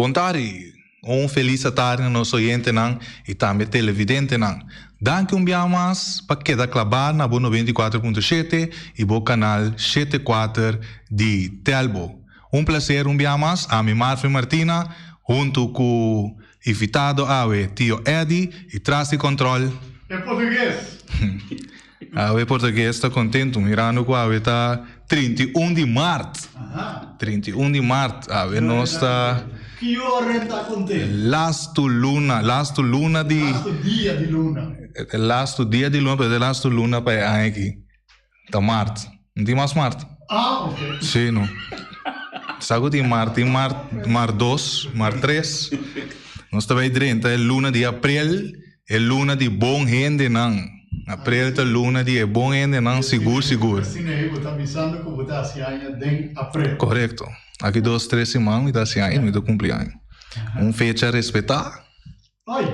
Bom tarde, feliz tarde nos oyentes e também televidentes. Danke mais para quedar clavar na 94.7 e o canal 74 de Telbo. Prazer mais a mim Marfim Martina, junto com o invitado Awe, tio Eddie e Trás de Control. É português. Awe português está contente, mirando que Awe está 31 de março. 31 de março, Awe nós está... Que hora está contente? Last luna di... Last dia de luna. Last dia de luna, pero last luna para aqui. Tá março. Não tem mais março. Ok. Sim, não. Sabe que tem mar 2, mar 3. Nós também dentro, é luna de abril, é luna de bom gente, não. Abril é luna de bom gente, não, seguro. Assim, eu estou avisando que vou estar assim em abril. Correto. Aqui 2, 3 semanas, me dá assim aí, me dá cumpleaños. Fecha a respeitar. Oi.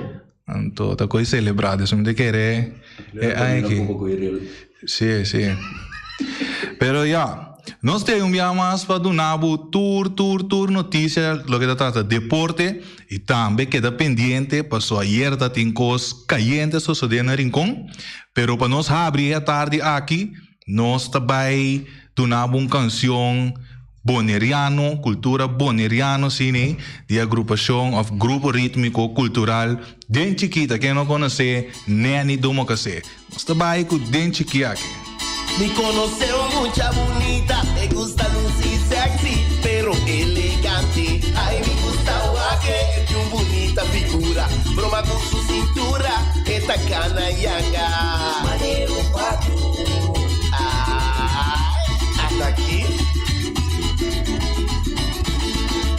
Então, tá coisa celebrada, isso me dá querer. É aqui. Sim. Pero nós temos mais para dar tour notícia, lo que trata de deporte e também queda pendente, passou ayer da tem coisas calientes sucedendo no Rincón, pero para nós abrir a tarde aqui, nós também dar uma canção boneriano, cultura boneriano, cine, de agrupação of grupo rítmico cultural, den chiquita, quem não conhece, nem domo que se. Nós também com den chiquita aqui. Me conoceu mucha bonita, me gusta lucir sexy, pero elegante. Ay, me gusta guaque, tiene una bonita figura, broma con su cintura, esta cana yanga. Maneiro pato. Hasta aquí.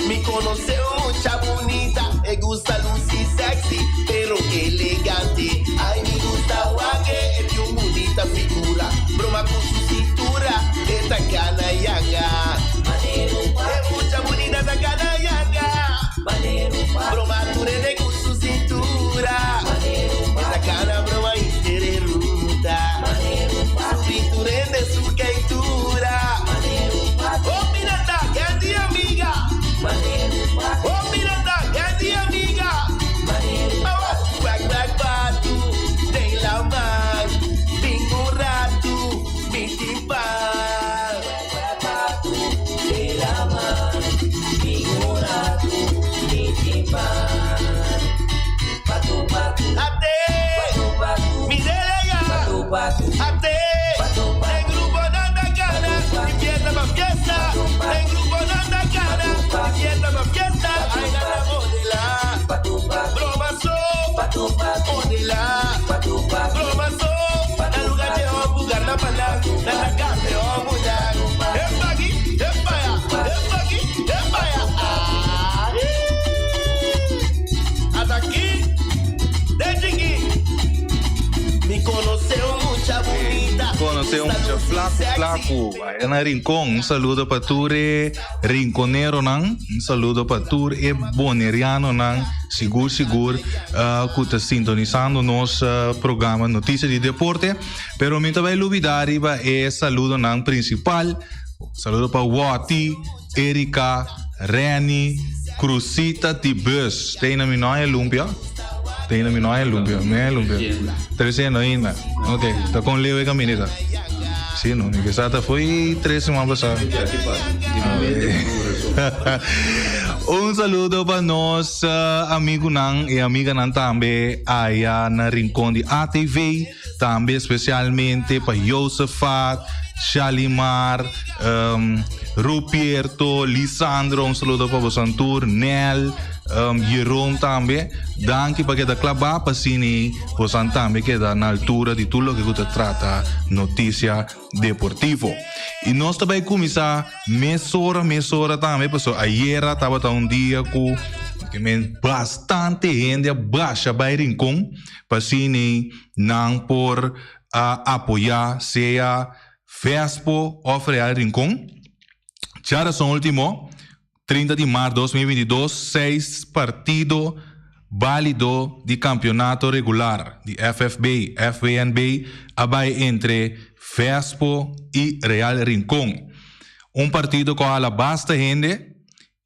Me conoceu mucha bonita, me gusta lucir sexy, pero elegante. Ay, me gusta guaque, tiene una bonita figura, broma con su cintura, esta cana yanga. Es mucha bonita esta cana yanga. Broma turene con su cintura, esta cana broma interruta. Su pinturene su queitura. Oh, mira, grande amiga. Oh, mira, grande amiga. Back, batu, tem la mar, pingo rato, me timbar. Batu, tem la mar, pingo rato, me timbar. Batu, até, me delega, até, tem grupo na cara, fiesta pa fiesta, tem grupo na cara, fiesta pa fiesta, ai na modela, broma so, modela, broma so, na lugar de bugar na pala, na café o mudar, epa aqui, epa aqui, hasta aqui, desde aqui, me conoceu mucha bonita. Conheceu um flaco. Aí na Rincón, saludo para ture rinconero saludo para ture boneriano seguro, que está sintonizando nosso programa Notícias de Deporte. Pero me também olvidar saludo principal, saludo para Wati, Erika, Reni, Cruzita Tibus. Tem na minha lumpia. Tem na minha lumpia. 300 ainda. Ok, está com Leo e Caminita. Sim, não, que exata foi 3 semanas passadas. Saludo para nós, amigo e amiga também, aí na Rincón de ATV, também especialmente para Josefat, Shalimar, Ruperto, Lisandro, saludo para Bosantur, Nel, Jerome também. Danke para cada clube para cine, Bosan também que dá na altura de tudo que você trata notícia deportivo. E nós também começar mesora também, pessoal. Ayer estava dia com bastante gente baixa para Rincón, para cine, não por apoiar, seja Vespo ou Real Rincón. Já são último 30 de março de 2022, 6 partidos válidos de campeonato regular de FFB, FBNB, abai entre Vespo e Real Rincón. Partido com a basta gente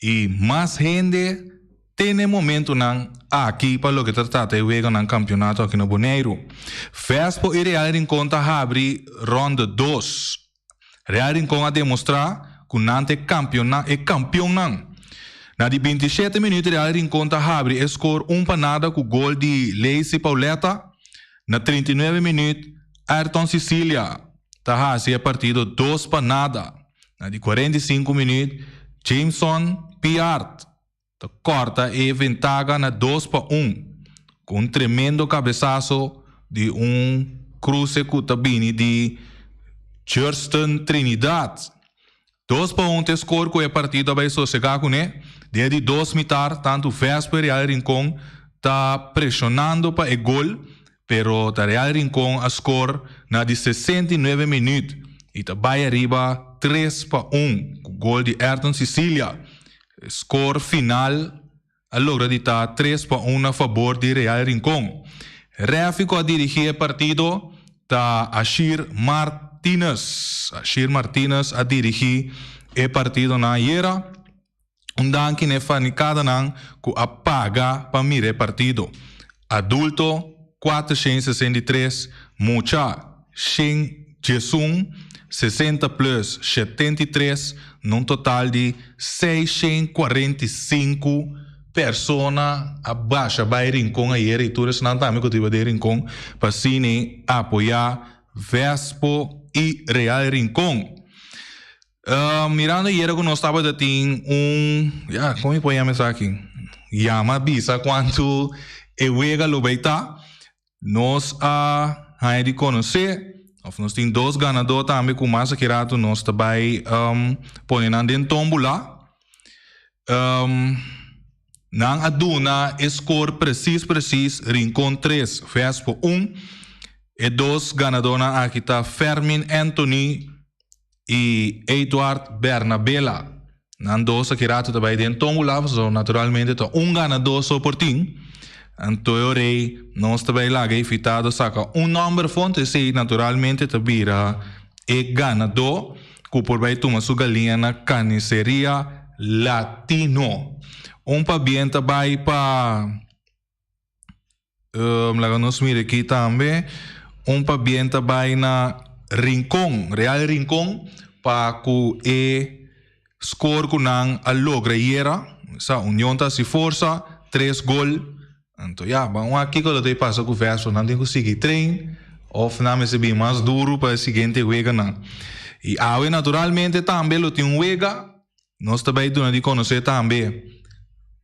e mais gente Tene momento nang aqui para lo que trata de wega nang campeonato aqui no Bonaire. Vespo e Real Rincon ta abri ronda 2. Real Rincon a demonstrar que nante campeão nang. Na de 27 minutos Real Rincon ta abri score panada com gol de Leisi Pauleta. Na 39 minutos Ayrton Sicilia ta hace partido 2-nada. Na de 45 minutos Jameson Piart corta e ventaga na 2-1 com tremendo cabeçaço de cruce cutabini de Justin Trinidad. 2-1 score com a partida vai sossegar com desde 2 mitar tanto Vespo e Real Rincon tá pressionando para o gol, pero o Real Rincon a score na de 69 minutos e tá vai arriba 3-1 com gol de Ayrton Sicilia. Score final a logra de estar 3-1 a favor de Real Rincon. Refico a dirigir o partido está Ashir Martínez. Ashir Martínez a dirigir o partido na Iera. Danke ne fanicada nang ku apaga para mirar o partido. Adulto 463, mucha Shen Jesung 60 plus 73, num total de 645 pessoas abaixo vai Rincon a Iera e todos não também que tive de Rincon para cine apoiar Vespo e Real Rincon. Mirando Iera que nós estava de como põe a mensagem aqui? Yama bisa quanto ewega lo beita nós a de conhecer. Nós temos 2 ganadores também com massa que rato nós também põe dentro tombola. Nang aduna score precis Rincon 3 Vespo 1 e 2 ganadores aqui está Fermin Anthony e Eduard Bernabella. Nang 2 aqui rato também dentro tombola, so naturalmente tá ganador só por ti. Então, nós também lá fitado saca número fonte se naturalmente tabira e ganador que por vai tomar sua galinha na carniceria Latino. Bem também para lá nós mira aqui também bem também na Rincon, Real Rincon para que score com a logra Iera, sa união tá se força 3 gol. Então, vamos aqui que eu passo com o Vespo, não tem que seguir treino, ou não me bem mais duro para o seguinte wega não. E awe naturalmente também lo tem wega, nós também temos de conhecer também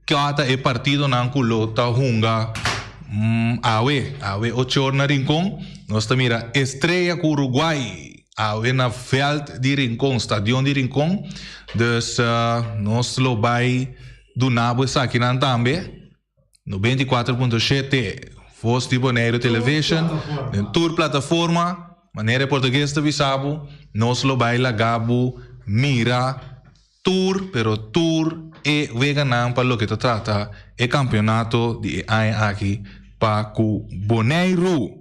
que é partido não que lo tá hunga awe 8 horas na Rincon, nós também mira Estrela com Uruguai, awe na veld de Rincon, stadion de Rincon, dus nós lo vai do nabo aqui não também. 94.7 Voz de Bonaire Television, Tour Plataforma, maneira portuguesa de Visabo, nós lo baila Gabo, mira, Tour, pero Tour e veganam para lo que te trata, e campeonato de aqui para o Bonaire.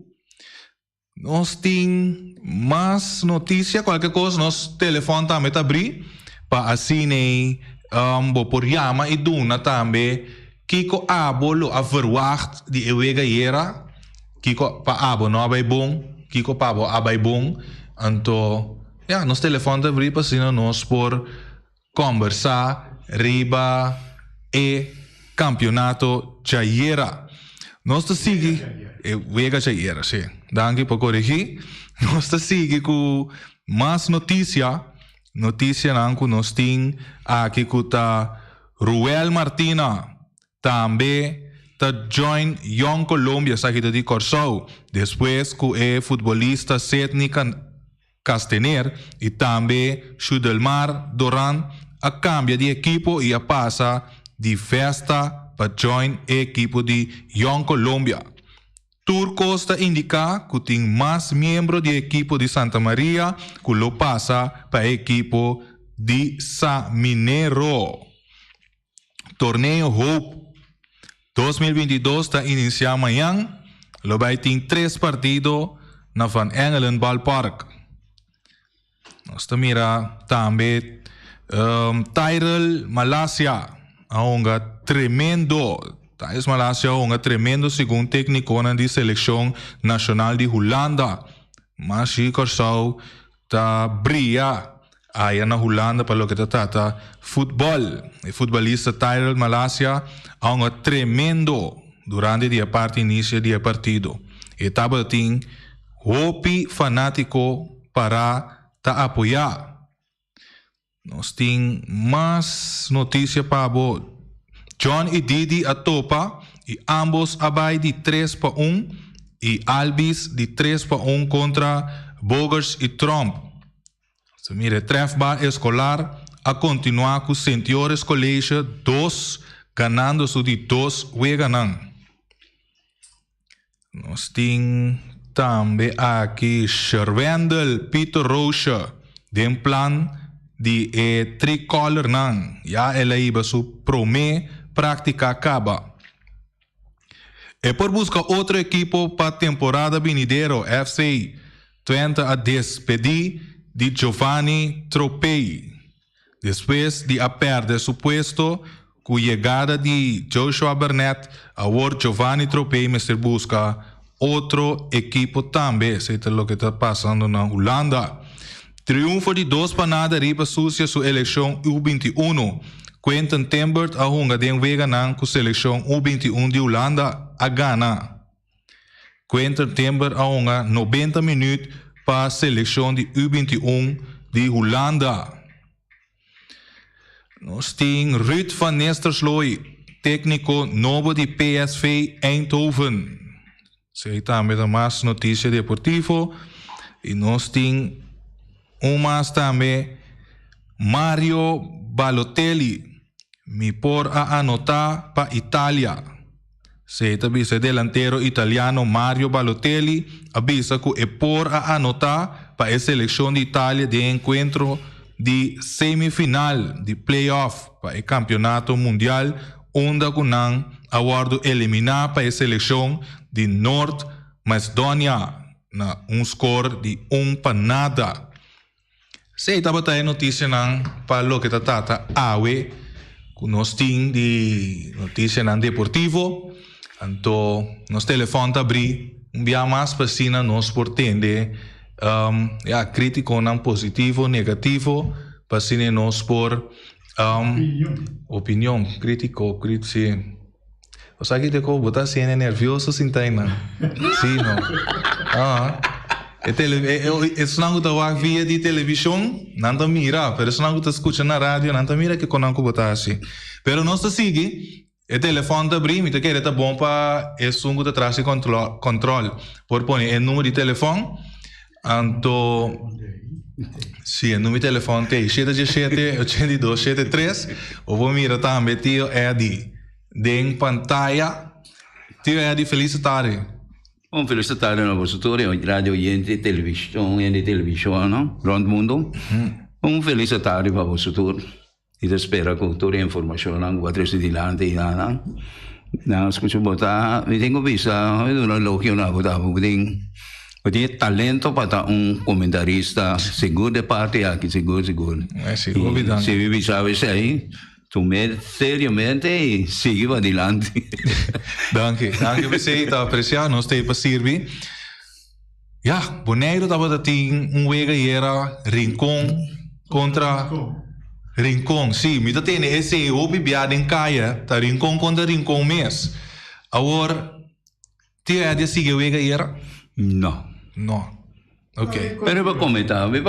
Nós tem mais notícia, qualquer coisa, nosso telefone também está abrir, para assim, por chama e duna também, Kiko abo lo verwacht die ewega Iera. Kiko pa abo no abay bom. Kiko pa abo abay bom. Anto, nos telefone de abrir para nós por conversar riba e campeonato Iera. Nós te sigue ewega Iera, sim. Danke por corrigir. Nós te sigue com mais notícia não que nós tem aqui com ta Ruel Martina. Também está join Young Colombia, aqui de Corsou, depois que é futebolista Sidney Castaner e também Chudelmar Doran a cambia de equipo e a passa de festa para join equipo de Young Colombia. Turcos está indica que tem mais membros de equipo de Santa Maria que lo passa para equipo de San Minero. Torneio Hope 2022 está iniciando amanhã. Lo vai ter 3 partidos na Van Engelen Ballpark. Nós mira também Tyrell Malasia. aonga tremendo. Thais Malasia aonga tremendo segundo técnico na di seleção nacional de Holanda. Mas si Corsau ta bria aí na Holanda para lo que trata futebol. O futebolista Tyrell Malasia aonga tremendo durante a parte início do partido. Etapa ting hopi fanático para ta apoiar. Nós tem mais notícia para bo. John e Didi a topa e ambos abai de 3-1 e Albis de 3-1 contra Bogers e Trump. Se mire, trefbar escolar a continuar com Sentiores Colégio 2 ganhando su de 2 ganhando. Nós tem também aqui Sherwendel Peter Rocha de plan de tricolor nan. Já ela iba su prome prática acaba. E por buscar outro equipo para a temporada venidero, FC Twente a despedir de Giovanni Tropei. Depois de a perder su puesto, com a chegada de Joshua Burnett, agora Giovanni Tropei me busca outro equipo também. Isso é o que está passando na Holanda. Triunfo de 2-0 riba sucia su eleição U21. Quentin Tembert a hunga den veganan com seleção U21 de Holanda a Ghana. Quentin Tembert a hunga 90 minutos para a seleção de U21 de Holanda. Nós temos Ruud van Nistelrooy, técnico novo de PSV Eindhoven. Sei também mais notícia deportivo. E nós temos mais também Mario Balotelli. Me por a anotar para Itália. Se vice delantero italiano Mario Balotelli avisa que é por a anotar para a seleção de Itália de encontro de semifinal de playoff para o campeonato mundial, onde kunang awardo eliminar para a seleção de Norte Macedônia na score de 1-0. Se estava a notícia para lo que trata awe nós temos de notícia nan deportivo, então nos telefone abrir via mais pasina nos portende crítico nan positivo, negativo, pasine nos por opinião, crítico, o sea que te co botar siene nervioso sin taina. Sí, no. Es una cosa via di televisión, nanta mira, pero es una cosa escucha na radio, nanta mira que conanco botar así. Pero no se sigue, el teléfono te brim, te quiere ta bom pa es un cosa traje control. Por poner el número de teléfono, anto sí, el número de teléfono te 717-8273, o vou mira também tio Eddie, de pantalla, tio Eddie, feliz tarde. Un felicitare a vostri radio e televisione, no? Round mundo. Un felicitare a vostri e spero che tutte le informazioni anche di lante na scuso bota mi tengo vista una logica bota Porque talento para un comentarista seguro de parte aqui seguro. Sì, ovviamente. Se vive sabe aí tu metes seriamente e siga adelante. Danke per você, tá apreciado, nós temos para servir. Ja, Bonaire estava a ter wega era Rincon contra Rincon. Sim, mas tem esse hobby biado em caia, tá Rincon contra Rincon mês. Agora, tinha de seguir wega era? No. Ok. Pero para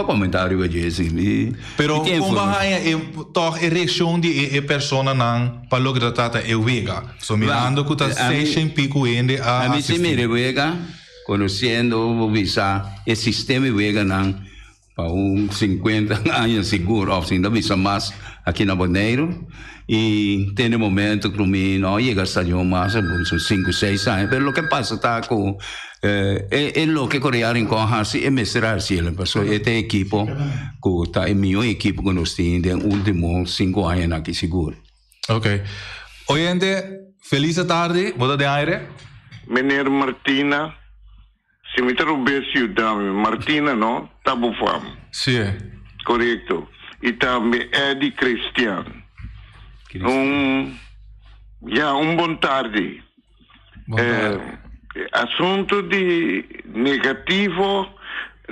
comentar o Jesse. Pero como é toch a reação de persona não para lograr tratar o vega. So mirando que tá 6 pico ainda a mim se mire vega, conhecendo o visa, o sistema vega não para 50 anos seguro, ou ainda visa mais aqui na Bonaire. E tem um momento que mim não chega a estação mais, uns 5, 6 anos. Mas o que passa está com é o que coreano encontra-se é mestrar-se ele, porque este equipo que está é meu equipo que nós temos nos últimos 5 anos aqui seguro. Ok. Oyente, feliz tarde, boa de aire. Meneer Martina, se me interrompesse Martina, não? Tá bom, fam. Sim. Correto. E também Eddie Christian. Un buon tardi. Assunto di negativo,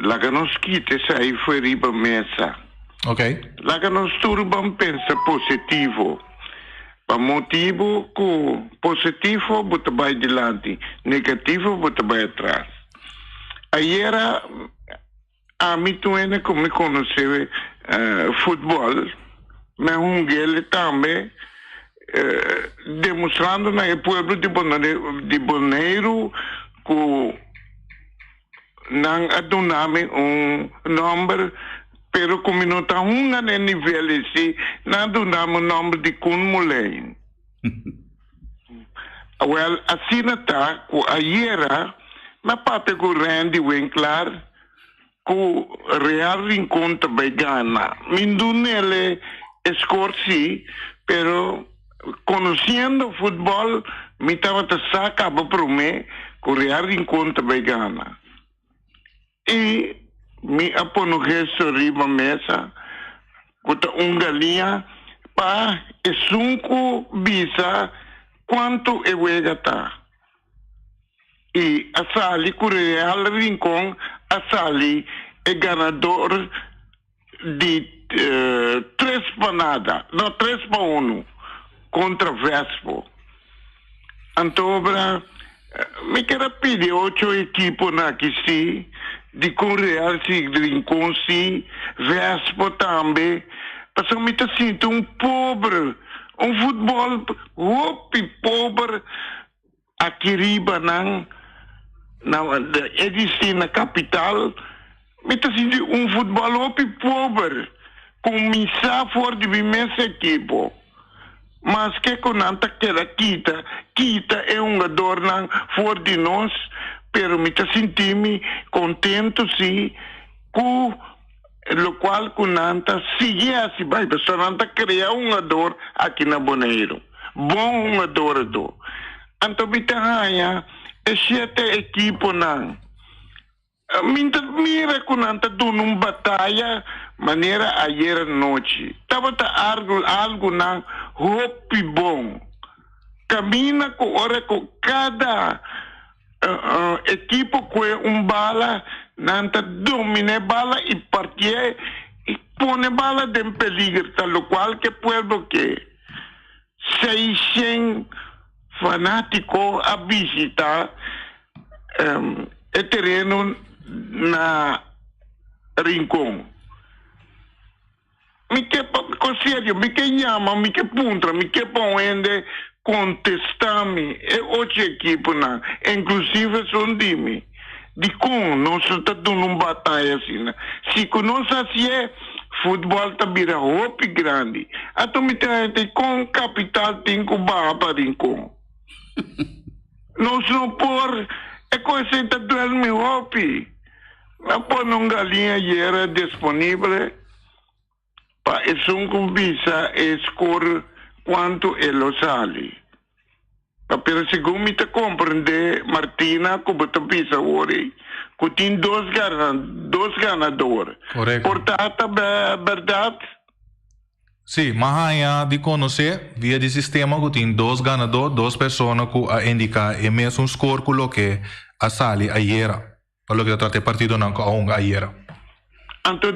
la che non schite sai fuori per messa. Ok. La che non sturba pensa positivo. Per motivo che positivo butta vai davanti, negativo butta vai atrás. Ieri a me come conosceva football, ma un gel também demonstrando no pueblo de Bonaire que não adoname nome, pero como não está no nível assim, não adoname nome de Kunmulén. Well, assim está, que ayer, na parte com Randy Winkler, que Real Rincón também gana. Mindunele escorci, pero conhecendo futebol, me estava a sacar para mim que o Real Rincón também gana. E me apono gesto riba mesa, com galinha, para e 5 bisa quanto é o tá. E a Sali, com o Real Rincón, a Sali é ganador de 3-1 contra Vespo. Então, me quero pedir 8 equipes aqui, de Real Rincón, Vespo também, porque eu me sinto pobre, futebol pobre, aqui riba na na capital, me sinto futebol pobre, começar fora de imensa equipe. Mas que com nanta quita é jogador fora de nós, pero me senti contento sim, com o qual com nanta sigue assim, vai, pessoal nanta criar jogador aqui na Bonaire, bom jogador. Então me ganha é 7 equipes mira com nanta dando batalha maneira ayer noite. Tava algo na hope bom. Camina com hora com cada equipe com bala, nanta domina bala e partir e põe bala em peligro, tal qual que pueblo que 600 fanáticos a visitar o terreno na Rincón. Mi che consiglio, mi che chiama, mi che punta, mi che ponende contestami e oggi equipe na, inclusive sono dimmi, di con non sono stato un battaglia assim, se conosce se è football tabira hopi grandi, a tu mi tende con capital tinco baba Rincón. Non sono por e coisa está doendo meu hopi. Ma poi non galinha era disponibile para es un visa e score quanto e lo sali. Pero segundo me te comprende Martina como te visa ori, que tem dois ganadores. Correcto. Portanto, verdade? Sim, mas de conhecer via de sistema que tem 2 ganadores, 2 pessoas que a indicar e mesmo um score que a sali ayer. Quello che tratto partito non con ayer. Anto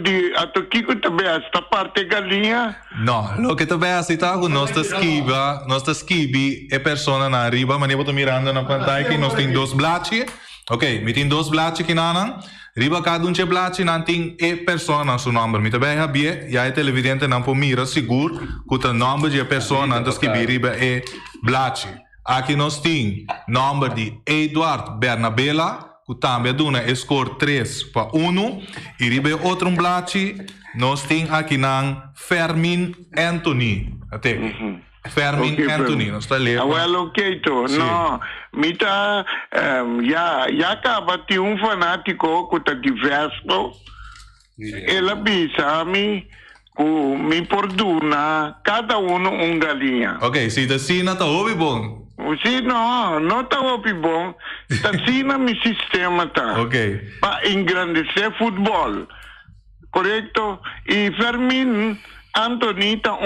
Kiko também esta parte galinha? No, lo che também assita con nostra schibi e persona na riba, ma ne sto mirando na pantalla che nos tem 2 blacci. Ok, mi tem 2 blacci che nanan. Riba cada un c'è blacci nan tem e persona na su numero. Mi também habie, ja è televidente nan po mira sicuro che il numero di persona nan schibi riba e blacci. Aqui nos tem numero di Eduard Bernabella. O também duna é score 3-1 e ribe outro blacci nós tem aqui na Fermin Anthony até Fermin okay, Anthony nós está lendo ok to no mita já acaba de fanático que está diverso ela bisa-me me perdona cada galinha. ok se assim não está ouve bom. Sì, no, non stavo più buono. Stasera mi sistema ta. Ok. Ma ingrandecer football. Corretto? E Fermin Antonita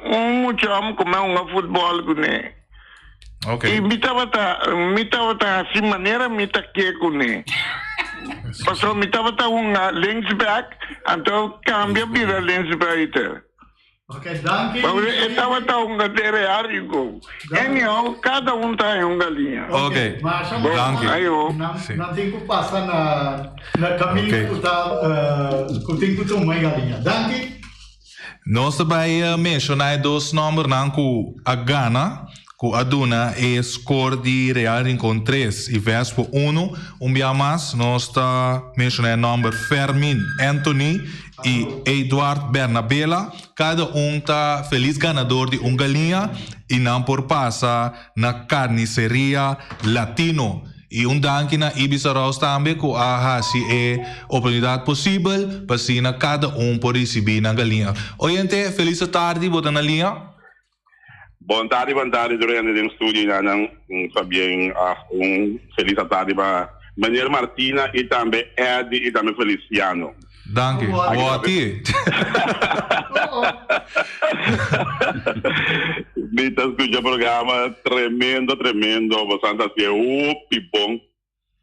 mucho amo comer un fútbol con él. Okay. Y mi estaba así manera mi ta que con él. Pasó mi estaba un linksback, entonces cambia vida linksback. Ok, dank Maar je. estaba un gatero. Anyhow, cada está en una galinha. Ok, Maar zo dank je. Ayo. Sim. não tem que passar na caminho Ok. que tem que tomar galinha. Dank je. Nós também mencionamos dois números que a Ghana, que aduna é score de Real Rincón 3 e verso 1, dia mais, nós mencionamos o número Fermin Anthony e Eduardo Bernabela, cada está feliz ganador de galinha e não por passa na carniceria Latino. E danke na Ibiza Rouse também, que a oportunidade possível para cada por receber na galinha. Oyente, feliz tarde, bota na linha. Boa tarde, Doriane, no estúdio, também feliz tarde para Manuel Martina e também Ed e também Feliciano. Danke. Boa ti. Dito escucha programa tremendo, bastante assim, bom.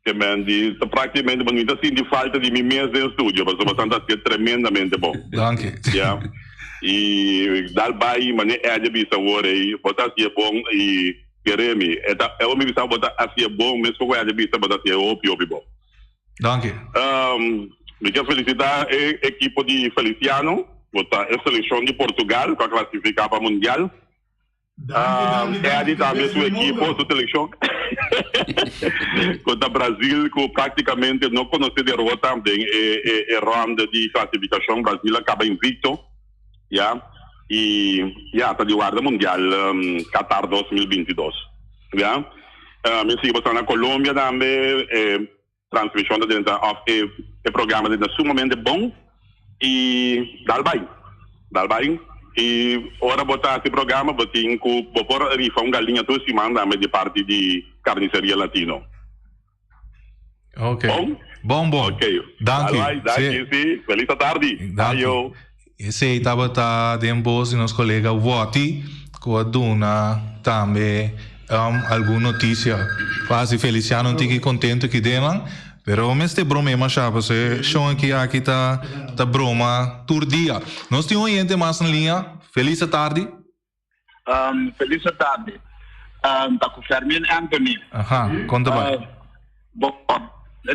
Que me diz, praticamente, não sinto falta de mim mesmo no estúdio, mas bastante assim, tremendamente bom. Danke. Yeah. E dal bai, mas é de bisa aí, botar assim é bom e Jeremy, é o meu botar assim é bom, mesmo que é de bisa botar assim é opi bom. Danke. Me quero felicitar a equipe de Feliciano, a seleção de Portugal, para classificar para o Mundial. É também sua equipe, sua seleção. Contra o Brasil, que praticamente não conhece derrota também, é ronda de classificação. Brasil acaba invicto. E está de guarda Mundial Qatar 2022. Me sigo na Colômbia também. Transmissão dentro do programa é sumamente bom e dal bem e ora botar esse programa botin com por rifa galinha toda semana de parte de carniceria Latino. Ok. Bom. Ok. Danke. Sim. Feliz tarde. Danke. Esse estava dentro de nosso colega Voti, que aduna também alguma notícia. Quase Feliciano não fica contente que deram, pero este broma é mais chapa, se show aqui tá broma tur dia. Nós temos gente mais na linha. Feliz tarde. Feliz tarde. Tá com Fermin Anthony. Aha, conta bem. Bom,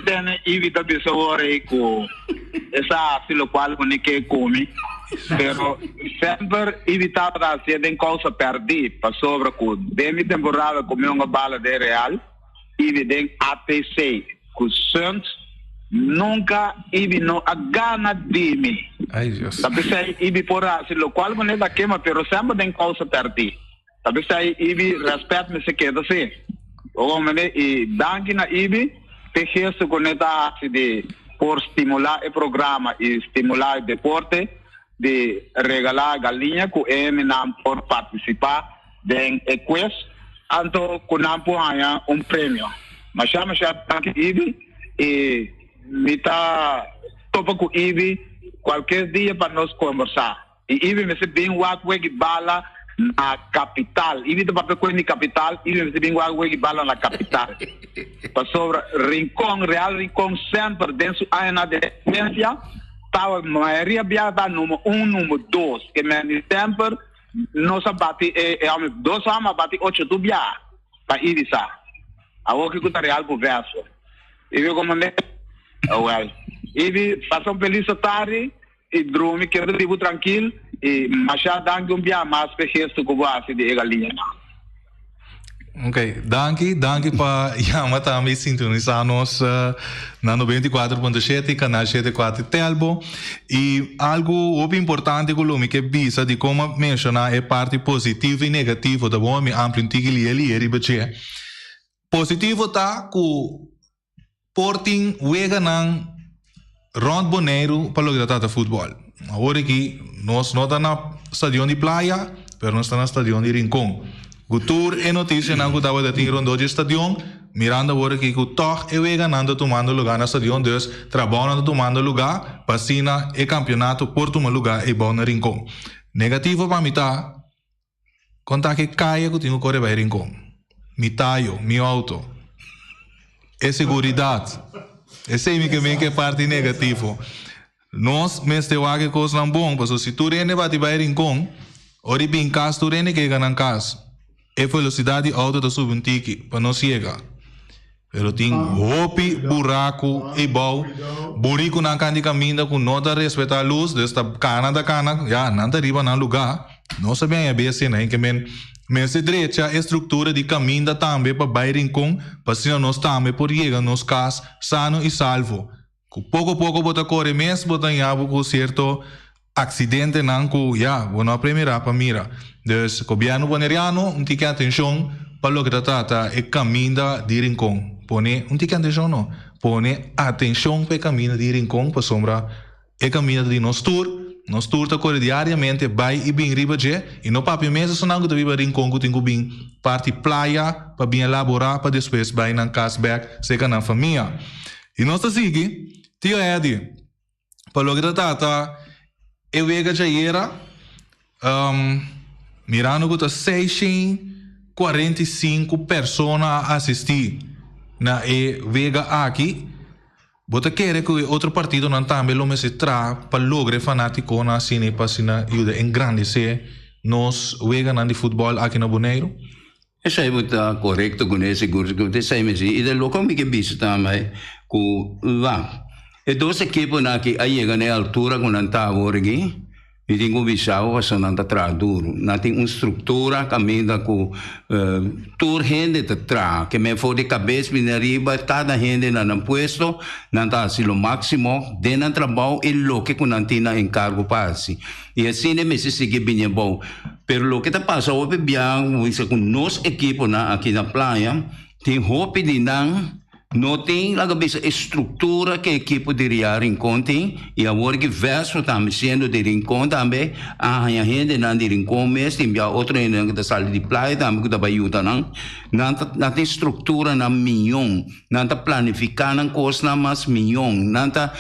tem evita pessoa aí com essa filo qual que come. Pero sempre evitava da ser em causa perdi para sobre com demi temporada comeu uma bala de Real e tem ATC com Santos nunca ibi no a gana de mim. Ai Deus. Tapi saya ibi pora se lo qual moneda queima pero sempre tem causa perdi. Tapi saya ibi respeito me se queda assim. O mene e danke na ibi te gesto com esta de por estimular o programa e estimular o deporte de regalar galinha com nam por participar den equest anto com nam por ganhar prêmio mas chama tanque ibi e mita topa com ibi qualquer dia para nós conversar e ibi me se bem wak bala na capital ibi to papel com capital ibi me se bem wak bala na capital para sobre Rincón Real Rincón sempre dentro a de ciência a maioria viada número 1, número 2, que me sempre nós bate dois anos bate 8 do bia para Ibiza. A o que está real por verso. E eu como me well. E passam feliz tarde e dorme que eu vivo tranquilo e machar danke bia mais gesto que vou fazer de galinha. Ok, danke para chamar também sintonizar nós na 94.7 canal 74 Telbo e algo bem importante que visa de como mencionar é parte positiva e negativa da bom me amplo ele bache. Positivo tá com Sporting wega nang Rond Boneiro para lograr o futebol. Agora aqui nós não tá na stadion de praia, pero nós tá na stadion de Rincón. Gutur é notícia na que estava dentro Rondo de estadion, mirando agora que o Toch é ganhando tomando lugar na estadion, dus trabalhando tomando lugar, passina e campeonato por tomar lugar e bom na Rincón. Negativo para mim tá conta que caia que tenho correr vai rincon. Mi taio, mi auto. É seguridade. Esse é que é parte negativo. Nós, mas te wagen coisa não bom, porque se tu rende vai te vai rincon, ori bem cas tu rende que ganha cas. É velocidade auto da subir um tique para não chegar. Pero tem hopi, buraco e bau. Burico na candy caminho com nota respeitar a luz, desta cana da cana, já não tá riba no lugar. Não sabia bem assim, né? Que men se direita a estrutura de caminho também para bairincon, para se nós também por chegar nos cas sano e salvo. Pouco a pouco bota corre mesmo, bota em abo com certo acidente não com já, bueno a primeira para mira. Dus governo boneriano, não tem atenção para o que trata é caminho de rincon. Pone, não tem atenção não. Pone atenção para o caminho de rincon, para sombra é caminho de nos tour está corre diariamente, vai e bem riba je, e no papel mesmo só não que viva rincon que tem que bem parte praia para bem elaborar para depois vai na cashback, seca na família. E nós tá seguindo, tio Eddie, para o que trata eu vejo já era mirando que tá 645 pessoas assistir na vega aqui. Bota querer que outro partido não também lo se tra para lograr fanático na cine para sina ajuda engrandecer nos vega na de futebol aqui na Bonaire. Isso é muito correto com esse curso que você sabe mesmo. E daí logo me que bicho também com lá. E dois equipes na que aí chega na altura com não tá agora aqui. E tem um bichão que só não está traduro. Não tem uma estrutura caminha com toda gente está atrás. Que me for de cabeça bem arriba, cada gente não puesto, não está assim o máximo. Dentro do trabalho e lo que não tem encargo para si. E assim nem me se sigue bem bom. Pero o que está passando hoje bem, isso com nossa equipe aqui na praia, tem roupa de não tem a estrutura que a equipe diria rincon tem e agora que verso também sendo de rincon também a gente não de rincon mesmo tem outro ainda que sala de praia também que também ajuda não tem estrutura na milhão não tá planificando na coisa na mais milhão não tá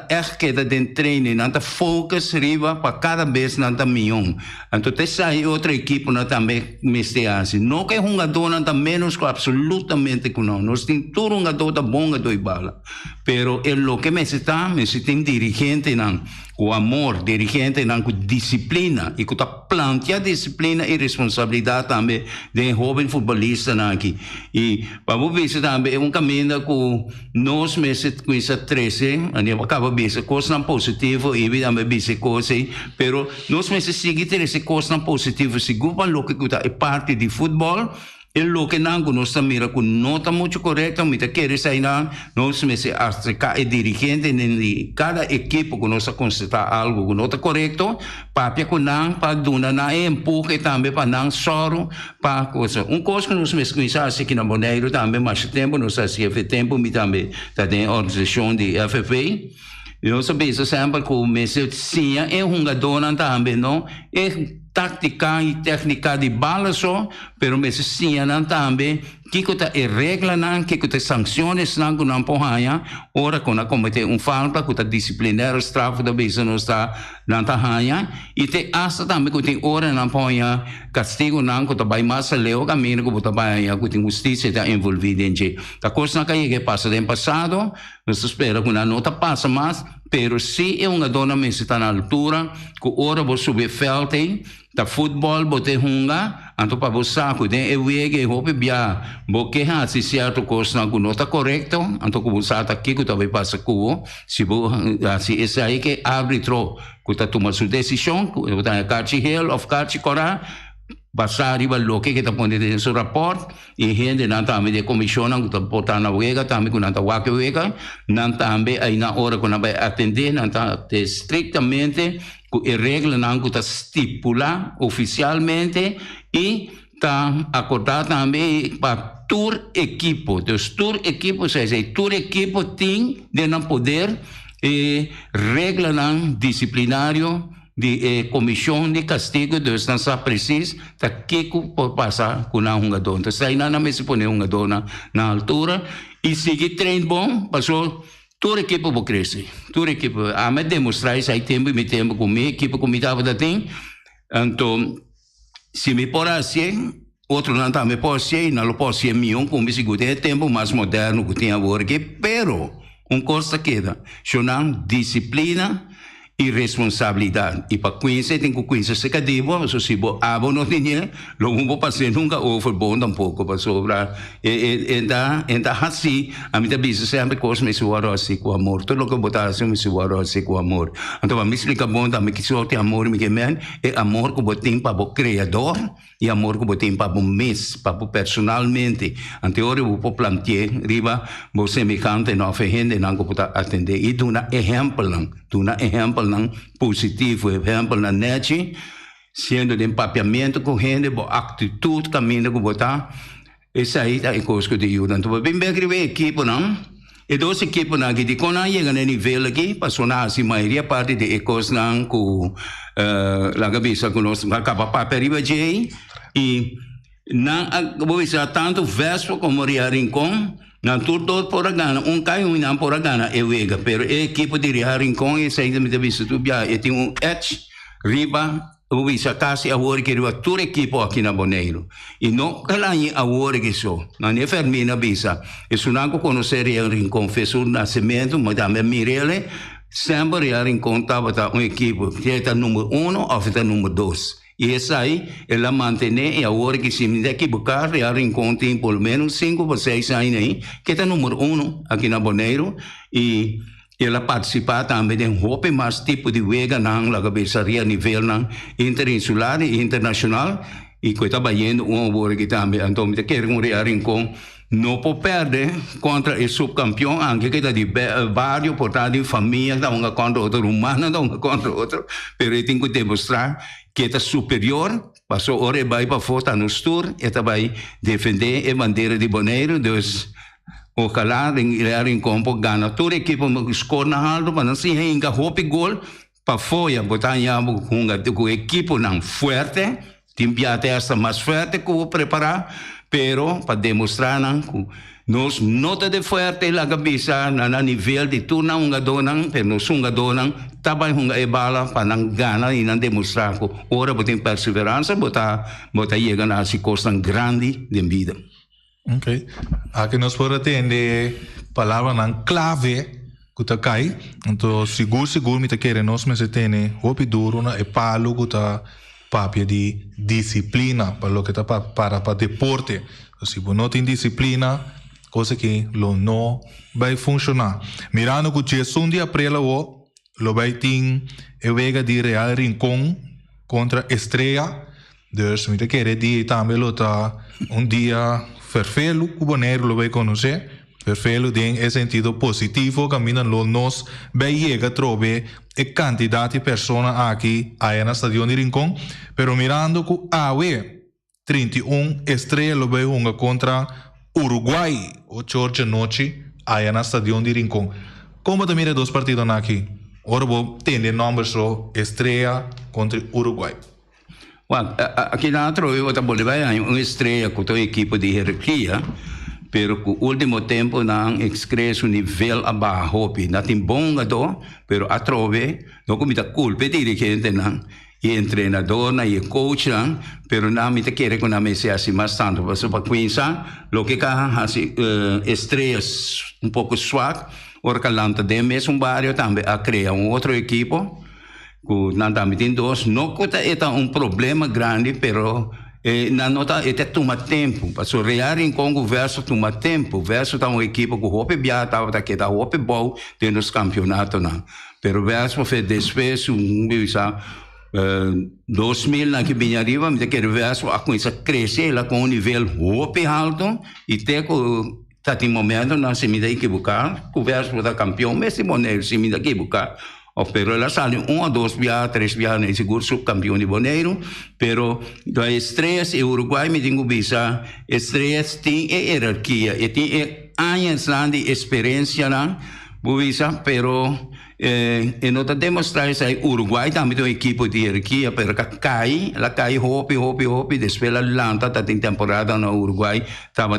echt que da den treino não tá focus riba para cada vez não tá milhão então tem sai outra equipe não também mestre assim não que um jogador não tá menos que absolutamente com nós tem tudo um jogador bom jogador bala pero lo que me tem dirigente não com amor dirigente não com disciplina e com plantear disciplina e responsabilidade também de jovem futebolista aqui e para você também um caminho com nós meses com essa 13 a gente acaba ver coisa positiva e também ver coisa pero nós meses seguir essa coisa positiva seguro lo que é parte de futebol e lo que não nós mira com nota muito correta me quer sair nós meses é dirigente de cada equipe que nós constatar algo com nota correto para com não para dar na empurra também para não soro para coisa coisa que nós meses conhecemos aqui na Bonaire também mais tempo nós fazia tempo me também tá tem organização de FFP eu sabia sempre que o mesmo sim é jogador também não é tática e técnica de bala só, pero me sim também que está a regra não, que está sanções não com não porraia, ora quando comete falta que está disciplinar estrago da vez não está não tá raia e te asa também que tem ora não porraia castigo não que está vai mais leo caminho que está vai que tem justiça está envolvida em que a coisa que passa no passado nós espera que não tá passa mais pero se é uma dona me está na altura que ora vou subir felte da futebol bote hunga anto para você que eu vejo hope bia porque há se certo coisa não nota correto anto que você está aqui que talvez passa com se assim esse aí que árbitro que está tomando sua decisão que está carti hell of carti cora passar riba lo que está pondo em seu rapport e gente não também de comissão que está botar na wega também que não está waka wega não também aí na hora que não vai atender não está estritamente a regra não está estipula oficialmente e está acordado também para todo equipo. Então, todo equipo, todo equipo tem de não poder regra não disciplinário de comissão de castigo de não está preciso tá que por passar com um jogador. Então, sai não me se põe um jogador na altura e seguir treino bom, passou toda a equipe vai crescer. Toda a equipe. A me demonstrar isso aí tempo com a minha equipe como estava da tem. Então, se me por assim, outro não também pode ser, não pode ser milhão, como se gude é tempo mais moderno que tem agora, pero coisa queda, chamam disciplina e responsabilidade. E para conhecer, tem que conhecer se cadê-bo, se bo abo não tinha, logo vou passar nunca overbom tampouco, para sobrar. Então, assim, a minha bisa sempre coisa me suar assim com amor. Tudo que botar assim me suar assim com amor. Então, me explica bom também que só tem amor, me que men, é amor que botem para o criador e amor que botem para o mês, para o personalmente. Anterior eu vou plantear, riba, você semejante não ferrende, não que botar atender. E do na exemplo, não positivo, exemplo na net, sendo de empapiamento com gente, boa atitude, caminho que botar, isso aí é coisa que eu digo. Então, bem escrever equipe, não? E dois equipes não, que quando chega no nível aqui, passou na assim, maioria parte de coisas não, com a cabeça que nós acaba para riba de e não, vou dizer, tanto Vespa como Ria Rincon, não tudo por a gana, cai não por a gana, eu vega, pero a equipe de Ria Rincon, esse ainda me deve ser tudo bem, e tem edge, riba, vou dizer, quase a hora que riba, toda a equipe aqui na Boneiro, e não calanhe a hora que só, não é fermina bisa, e se não conhecer Ria Rincon, fez o nascimento, madame Mirele, sempre Ria Rincon estava uma equipe, que é número 1 ou é número 2. E essa aí, ela mantém, e agora que se me equivocar, ela encontra pelo menos 5 ou 6 anos aí, que é o número 1 aqui na Boneiro, e ela participa também de um mais tipo de vega na cabeçaria a nível interinsular e internacional, e que está trabalhando agora que também, então, me quer um real rincão, não pode perder contra o subcampeão, anche que está de vários, portanto, de família, está uma contra outra, humana, está uma contra outra, pero tem que demonstrar que está superior, passou hora e vai para fora no tour, e vai defender a bandeira de Boneiro, dus ojalá em campo ganha toda a equipe score na alto, mas não se ainda hope gol para fora, botar em com a equipe não forte, tem piada essa mais forte que vou preparar, pero para demonstrar que nós nota de forte la cabeça na nível de tu não gadonan, pero nós gadonan, tabay hunga bala para não ganhar e não demonstrar que ora botem perseverança, botar chegar a essa coisa grande de vida. Ok. Aqui nós podemos atender palavra não clave que tá cai, então seguro me tá querendo nós mas tem hopi duro na e palo que tá papia de disciplina para lo que tá para deporte. Se você não tem disciplina, coisa que não vai funcionar. Mirando que dia 1 de abril lo vai ter o vega de Real Rincón contra Estrela. Dus me quer dizer também lo tá dia perfeito que o Boneiro lo vai conhecer. Perfeito em sentido positivo, caminhando lo nós vai chegar trove e quantidade de pessoas aqui aí na Estadio de Rincón. Pero mirando que AUE 31 Estrela lo vai jogar contra Uruguai, 8 horas da noite, aí na Estadio de Rincón. Como também dois partidos aqui? Agora vou ter números só Estrela contra Uruguai. Well, aqui dentro eu vou levar uma Estrela com a equipe de hierarquia, pero com o último tempo não excresce o nível abaixo, não tem bom jogador, pero a trove não comita culpa dirigente não. E treinador, e coach, pero não me quer que não me seja assim mais tanto, para pensar, lo que assim estrelas pouco suave, ora que lanta de mesmo barrio também a criar outra equipe, que não também tem dois, não que é problema grande, pero na nota é toma tempo, para o Real Rincón o verso toma tempo, o verso tá uma equipe que hope biata, tá que tá hope bom dentro dos campeonatos não, pero o verso fez depois bisa 2000 na que vinha arriba, me quer ver a coisa crescer lá com um nível hope alto e até que tá em momento não se me dá equivocar, o verso da campeão, mas se Boneiro se me dá equivocar, pero ela sale 1 ou 2 via, 3 via, nem seguro subcampeão de Boneiro, pero da Estrelas e Uruguai me tenho visa, Estrelas tem hierarquia e tem anos de experiência lá, Bovisa, pero nota demonstrar sai Uruguay também tem uma equipe de hierarquia, pero cai hopi, depois la lanta tá tem temporada no Uruguay, tava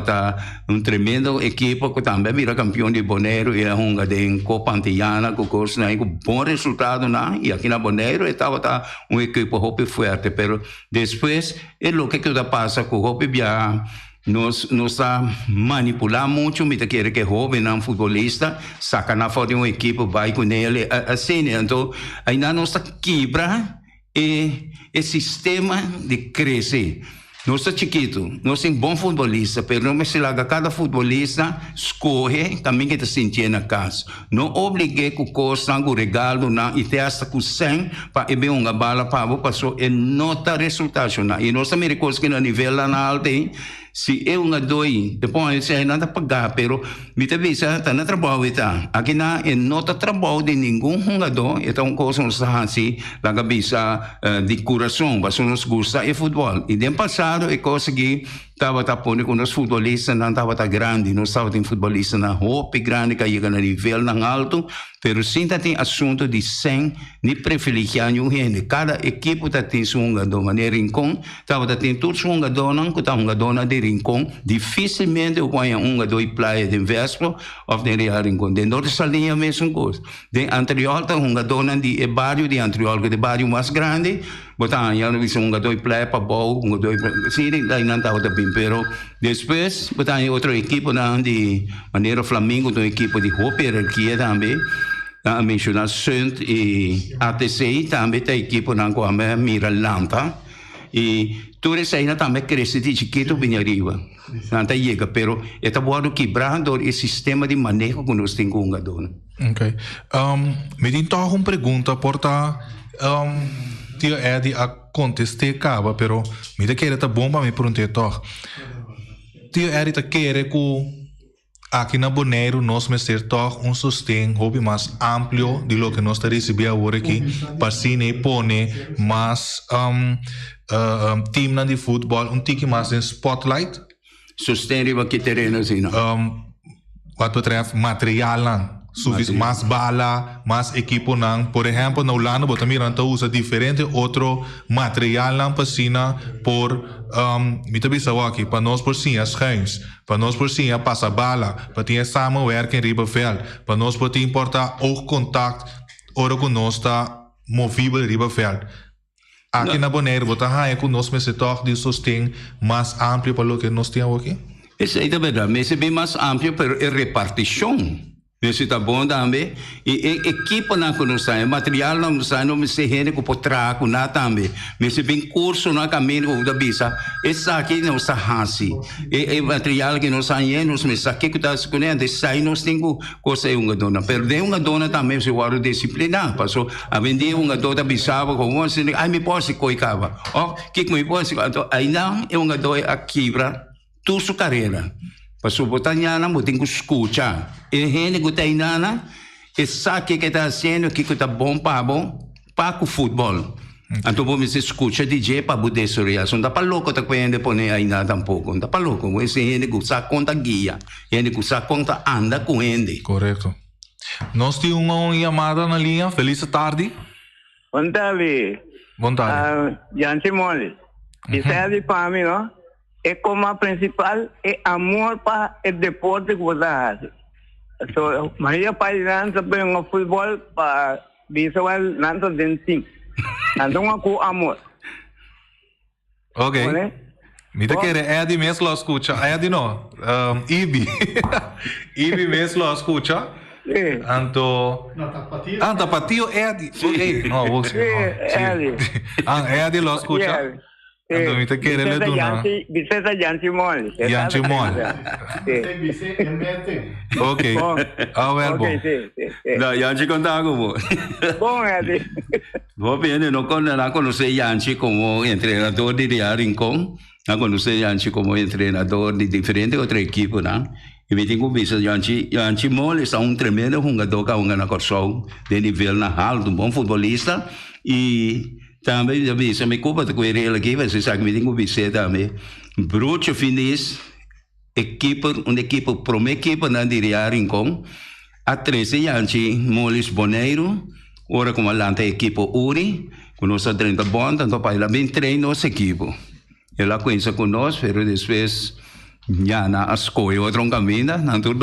um tremendo equipe que também vira campeão de Bonaire e a honga de Copa Antillana, com curso na com bom resultado na e aqui na Bonaire estava uma equipe hopi forte, pero depois é o que passa com hopi bia Nós manipulamos muito, me quer que jovem não futebolista, saca na foto de uma equipe, vai com ele, assim, então, ainda nós quebra o sistema de crescer. Nós somos chiquito, nós somos bom futebolista, mas não se larga cada futebolista escolhe também que está sentindo na casa. Não obrigue com coisa, com regalo, e testa com 100 para ver uma bala para você passou e nota resultado. E nós também recordamos que no nível lá na alta, se eu não dou, depois eu não dá pagar, pero me te visa, tá na trabalho está. Aqui na nota trabalho de nenhum jogador, então coisa não está assim, lá visa de coração, mas nos gusta é futebol. E de passado eu consegui estava pondo com os futebolistas não estava grande, não estava tem futebolista na roupa grande que chega no nível na alto, pero sim tem assunto de 100 de privilegiar nenhum gente. Cada equipe tem seu jogador, mas em Rincon estava tem todos os jogadores não que tá jogador de Rincon, dificilmente eu conheço jogador de praia de Vespo ou de Real Rincon. De norte salinha a mesma coisa. De anterior tá jogador de barrio de anterior que de barrio mais grande. Botar já não viste jogador de praia para bom, jogador de sim, daí não estava também, pero depois botar outra equipe de maneira Flamengo, uma equipe de roupa hierarquia também. A mencionar Sunt e ATC também tem equipe na qual mira Lanta e tudo isso ainda também cresce de chiquito bem arriba. Não chega, pero está bueno quebrando o sistema de manejo que nós temos com o jogador. Ok. Me tem toch uma pergunta, porta tio Eddie a contestar acaba, pero me te quer tá bom para me perguntar toch. Tio Eddie tá quer que aqui na Bonaire nós vamos ter toch sustento hobby mais amplo de lo que nós recebemos agora aqui, para se pone mais time de futebol, tique mais em spotlight. Sustento que terreno assim, não? Wat betreft material lang. Mais bala, mais equipo lang. Por exemplo, na Holanda, você mirando usa diferente outro material lang pasina por aqui, para nós por sim as schuins, para nós por sim a passa bala, para ter samenwerking in Ribbenveld, para nós por ter importar oogcontact, ora que nós está movível in Ribbenveld. Aqui na Bonaire, você ha com nós mas toch de sustento mais amplo para o que nós temos aqui. Isso é verdade, mas é bem mais amplo, pero é repartição. Isso está bom também. E equipa não conhece, material não conhece, não se rende com o trago, não também. Mas é bem curso no caminho da bisa. Esse aqui não está assim. E material que nós temos, mas aqui que está escolhendo, sai nós temos coisa uma dona. Perder uma dona também se guarda disciplinar. Passou a vender uma dona bisava com uma, ai me posso coicava. Oh, que me posso? Aí não é uma dona a quebra toda sua carreira. Passou botar nhana, mo tem que escutar. E gente que tem nana, e sabe que está sendo que está bom para o futebol. Então vamos escutar DJ para poder sorrir. Não dá para louco tá querendo poner ainda tampouco. Não dá para louco. Esse gente que sabe conta guia, gente que sabe conta anda com ele. Correto. Nós temos uma chamada na linha. Feliz tarde. Boa tarde. Boa tarde. Janci Mole. Isso é de para mim, não? É como a principal é amor para o deporte que você faz. So, Maria pai não sabe um futebol para visual não só dancing. Então com amor. Ok. Me te quer Eddie mesmo escuta. Eddie não. Ibi. Ibi mesmo escuta. Anto. Tapatio Eddie. Ok. No, vou ser. Eddie. Eddie lo escuta. Então, me te quer ele do não. Vicente Janci Mole. Janci Mole. Ok. Ah, well, bom. Não, Janci conta como. Bom, Eddie. Vou bem, não conhecer Janci como treinador de Real Rincon, não conhecer Janci como treinador de diferentes outras equipes, não? E me tenho visto Janci Mole é tremendo jogador que joga na Corsol, de nível na alto, bom futebolista e também já vi, se me culpa de coelho aqui, você sabe que me tenho visto também. Bruto finis, uma equipe, primeira equipe na Real Rincon, A 13 anchi Molis Boneiro, ora como alante equipo Uri, conosco 30 bom, tanto para ela bem treino nosso equipo. Ela conhece conosco, pero depois já na escolha outro caminho, nantur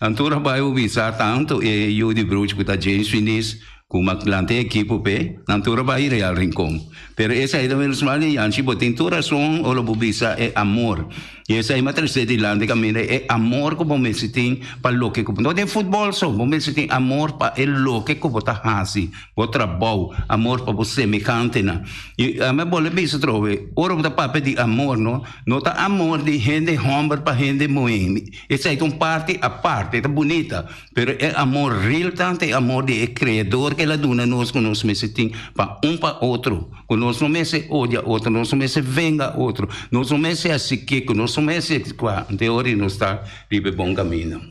Antura vai visar tanto e eu de bruxo que está James Finis como atlante equipo pe, Antura vai Real Rincon. Pero essa aí também os mali, antes botem toda som ou lobo visa é amor. E essa aí matriz de lande caminho é amor como me se tem para lo que como não tem futebol só, como se tem amor para el lo que como tá hasi, o trabalho, amor para você semejante na. E a me bole visa trove, ora o papel de amor não tá amor de gente homem para gente mulher. Essa aí parte a parte, tá bonita, pero é amor real tanto, é amor de criador que ela dona nós com nós me se tem para para outro. Nós não se odia outro, nós não se venga outro, nós não se assim que nós não se qua, teoria não está vive bom caminho.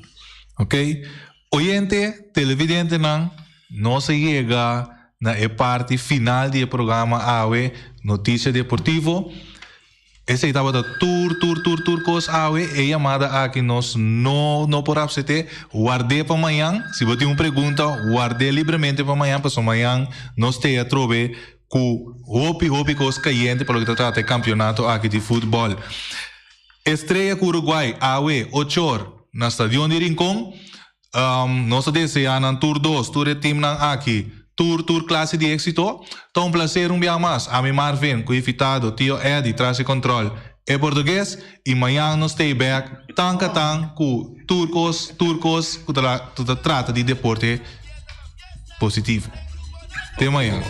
Ok? Oyente, televidente não se chega na parte final do programa AWE Notícia Deportivo. Essa estava da tour cos AWE e chamada aqui nós não por absete guardei para amanhã. Se você tem uma pergunta, guardei livremente para amanhã, para amanhã nós te trove com hopi cos caliente para o que trata de campeonato aqui de futebol. Estreia Uruguai, AWE, 8 horas, na Estadio de Rincón. Nós desejamos Tour 2, Tour de time aqui, Tour classe de éxito. Então, um prazer um dia mais. A mim, Marvin, com o invitado, tio Eddie, traz controle. É português e amanhã nós estamos back, com turcos, que trata de deporte positivo. Até amanhã.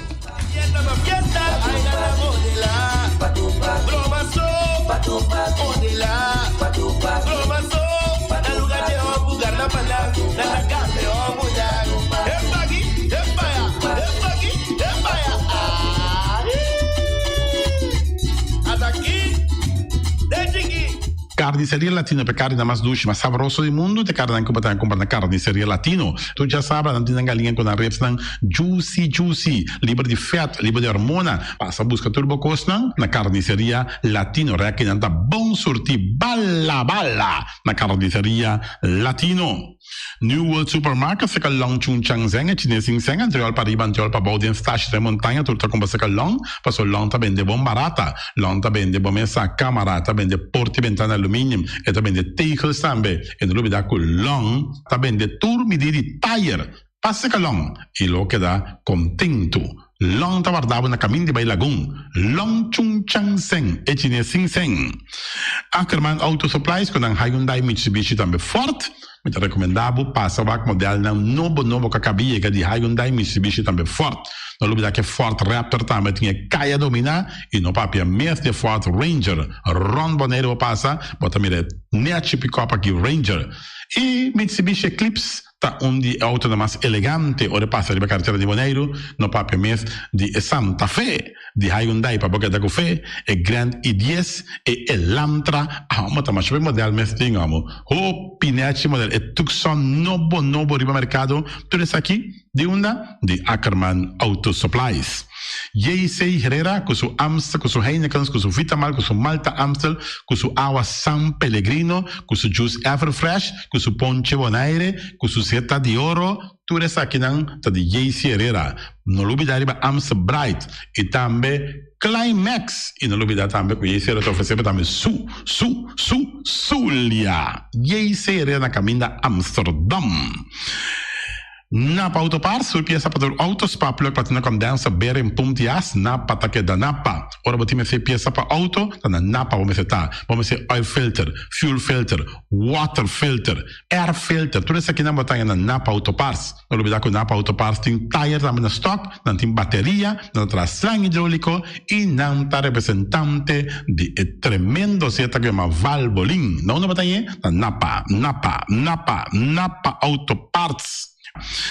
Carniceria Latino per carne mais doce, mais saboroso do mundo, te carne que botar comprar na Carniceria Latino. Tu já sabe, não tem galinha com a reps não juicy, livre de fat, livre de hormona. Passa busca turbo costa na Carniceria Latino, reque não tá bom sorti balla na Carniceria Latino. New World Supermarket se long chung chang zeng e chinesing zeng anterior para riban anterior para baudien stash de montanha turta com se long, passo long ta vende bom barata, long ta vende bom essa câmara, ta vende porti ventana aluminium e ta vende teigels tambe e no lubi da con long ta vende tur midi di tire, passa che long e lo che da contento. Long ta guardava na caminho de Bai Lagoon, long chung chang zeng e chinesing zeng. Ackerman Auto Supplies con Hyundai Mitsubishi tambe Ford. Mi te recomendavo passa o modelo na novo que cabia que de Hyundai Mitsubishi também Ford. Não lembro que Ford Raptor também tinha caia dominar e no papel mesmo de Ford Ranger. Ron Boneiro passa, bota mire net pick-up aqui Ranger. E Mitsubishi Eclipse tá de auto mais elegante, ora passa de carteira de Boneiro, no papel mesmo de Santa Fe, de Hyundai para boca da café, e Grand i10 e Elantra, mas também o modelo mesmo tingamos. O pinete modelo e Tucson novo riba mercado, tudo isso aqui de onda de Ackerman Auto Supplies. JC Herrera com seu Amstel, com seu Heineken, com seu Vitamal, com seu Malta Amstel, com seu Agua San Pellegrino, com seu Juice Everfresh, com seu Ponche Bonaire, com seu Zeta de Oro, tudo isso aqui não tá de JC Herrera. Não olvidar riba Amstel Bright e também Climax e não olvidar também que JC Herrera tá oferecendo também Zulia. JC Herrera na caminho da Amsterdam. Napa Autoparts, sul pieza para autos para platina condensa bere em puntias Napa take da Napa. Ora botime se pieza para auto, na Napa vamos ser oil filter, fuel filter, water filter, air filter, tudo isso aqui na botanha na Napa Autoparts. Não olvidar que Napa Autoparts tem tire também na stock, não tem bateria, não traz slang hidráulico e não tá representante de tremendo seta que é uma Valvoline. Não na botanha na Napa Autoparts.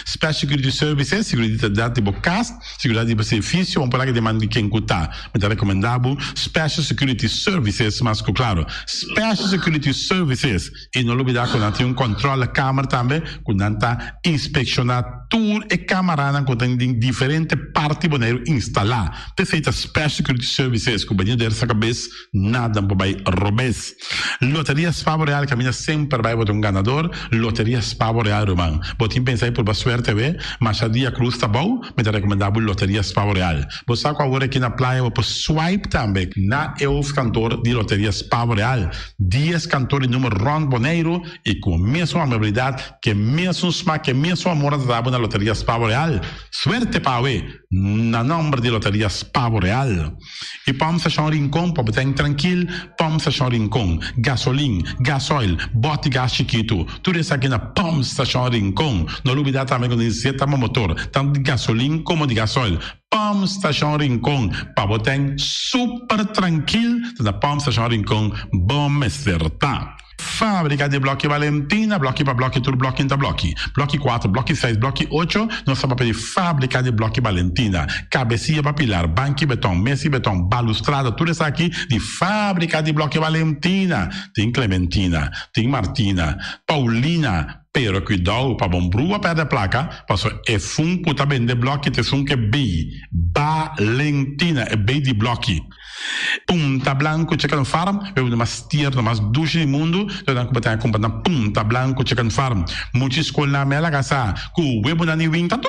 Special Security Services, seguridade de bocas, seguridade de benefício, vamos falar que demanda de quem custa. Me dá recomendado Special Security Services, mas claro, Special Security Services, e não olvidar que não tem controle da câmara também, que não está inspecionado tour e camarada que tem diferentes partes Bonaire instalar. Perfeita Special Security Services, que o banheiro dessa cabeça, nada para robes. Loteria Spavo Real caminha sempre vai botar ganador. Loteria Spavo Real, Roman. Botim pensar por suerte, mas a dia cruz tá bom, me dá recomendável Loteria Spavo Real. Você agora aqui na praia, vou swipe também na cantor de Loteria Spavo Real. 10 cantores número Ron Boneiro e com a mesma amabilidade, que mesmo smack, que mesmo amor da na Loteria Spavo Real. Suerte para na nombre de Loteria Spavo Real. E vamos achar rincón para botar tranquilo, vamos achar rincón, gasolina, gasoil, bote gás chiquito, tudo isso aqui na vamos achar rincón. Não olvidar também que necessita motor, tanto de gasolina como de gasoil. Palm Station Rincón, para botar super tranquilo, na Palm Station Rincón, bom acertar. Fábrica de Blochi Valentina, blochi para blochi, tudo blochi inta blochi. Blochi 4, blochi 6, blochi 8, nossa papel de Fábrica de Blochi Valentina. Cabecinha para pilar, banco betão, mesa betão, balustrada, tudo isso aqui de Fábrica de Blochi Valentina. Tem Clementina, tem Martina, Paulina, pero cuidado para bom brua perder a placa, passo é fun puta bem de bloco te sun que B Valentina é B de bloco. Punta Blanco Chicken Farm, é uma das tiers mais duas do mundo, então que a companhia Punta Blanco Chicken Farm. Muitas escolas me la casa, com o web na niwin tá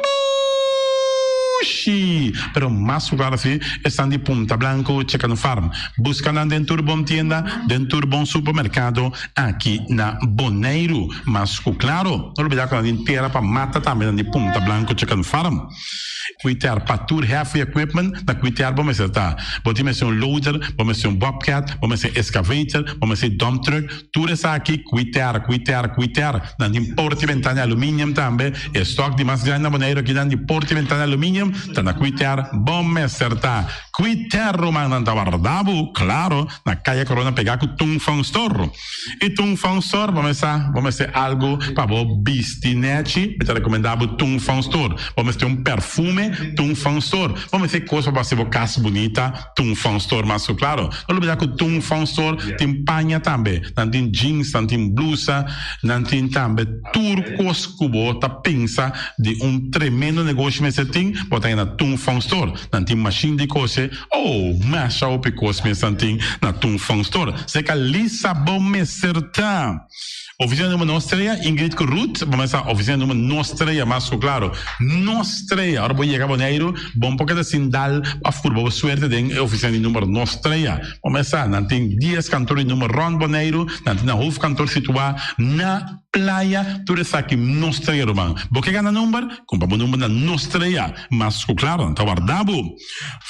pero más lugar así están de Punta Blanco Chicken Farm. Buscan dentro de bom tienda, dentro de bom supermercado aqui na Bonaire. Mas claro, não olvidar que a gente tira para mata também de Punta Blanco Chicken Farm. Cuitar para tour heavy equipment, na cuitar vamos acertar. Vamos ser loader, vamos ser bobcat, vamos ser excavator, vamos ser dump truck. Tudo isso aqui cuitar. Na de porta e ventana alumínio também. Estoque de mais grande na Bonaire aqui de porta e ventana alumínio. Tá na cuitar, vamos acertar. Cuitar Romana Tavardabo, claro, na Caia Corona pegar com Tung Fang Store. E Tung Fang Store, vamos ser algo para o bistinete, eu recomendava Tung Fang Store. Vamos ter perfume Tung Fang Store. Vamos ter coisa para ser casa bonita, Tung Fang Store, mas claro, não olvidar que Tung Fang Store tem panha também, não tem jeans, não tem blusa, não tem também turcos cubo, tá pensa de tremendo negócio que você tem, botar na Tung Fang Store, não tem machine de coisa, masha o picos me santing na Tung Fang Store. Se que lisa bom me certa. Oficina número Nostreia, Ingrid Ruth, vamos a oficina número Nostreia, mas claro, Nostreia, agora vou chegar a Bonaire, bom porque da Sindal, a furba, suerte de oficina número Nostreia. Vamos a, não tem 10 cantores número Ron Bonaire, não tem na Hof cantor situado na playa, tudo isso aqui, Nostreia, Roman. Porque gana número? Compra o número na Nostreia, mas claro, tá guardado.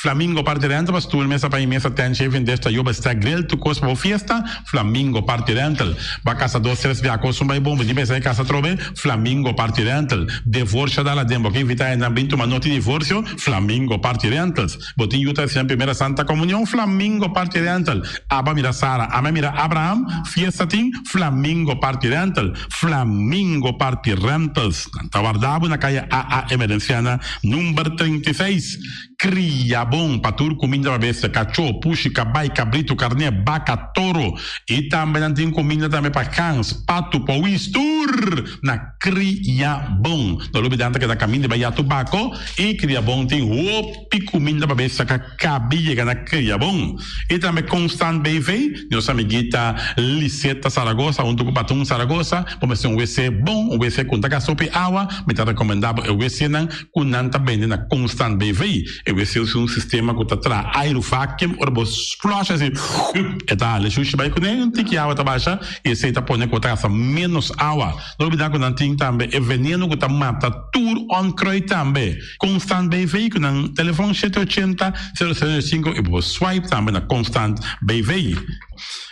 Flamingo parte rental, mas tu mesa para imensa tenche, vendesta, eu está grill, tu costa para fiesta, Flamingo parte rental, va casa 2 via cosa vai bom, di mesa casa trove, Flamingo party rental, divorcio dalla dembo, che invita in ambito ma noti divorzio, Flamingo party rentals, botin aiuta sia in primera Santa Comunione, Flamingo party rental, Abba mira Sara, Ama mira Abraham, fiestatin, Flamingo party rental, Flamingo party rentals, guardavo una caia AA emergenciana, numero 36, cria bom, patur comida para bestia, cachorro, puxi, cabai, cabrito, carne, vaca, toro, e também não tem comida também para cães, pato, pauistur, na cria bom. Não olvidar que da caminho de Bahia Tubaco, e cria bom tem opi comida para bestia, que cabia na cria bom. E também Constant BV, nossa amiguita Liseta Saragossa, onde o patum Saragossa, vamos ter WC bom, WC com taca sopa água, me está recomendado o WC não, com nanta bem na Constant BV. Eu sei um sistema que está aerovacuum, ou você flush assim, e tá, ele chucha vai com nem tem que água tá baixa, e você tá pondo com taça menos água. Não olvidar que não tem também é veneno que tá mata tour on croi também. Constant BV que não telefone 780 005 e você swipe também na Constant BV.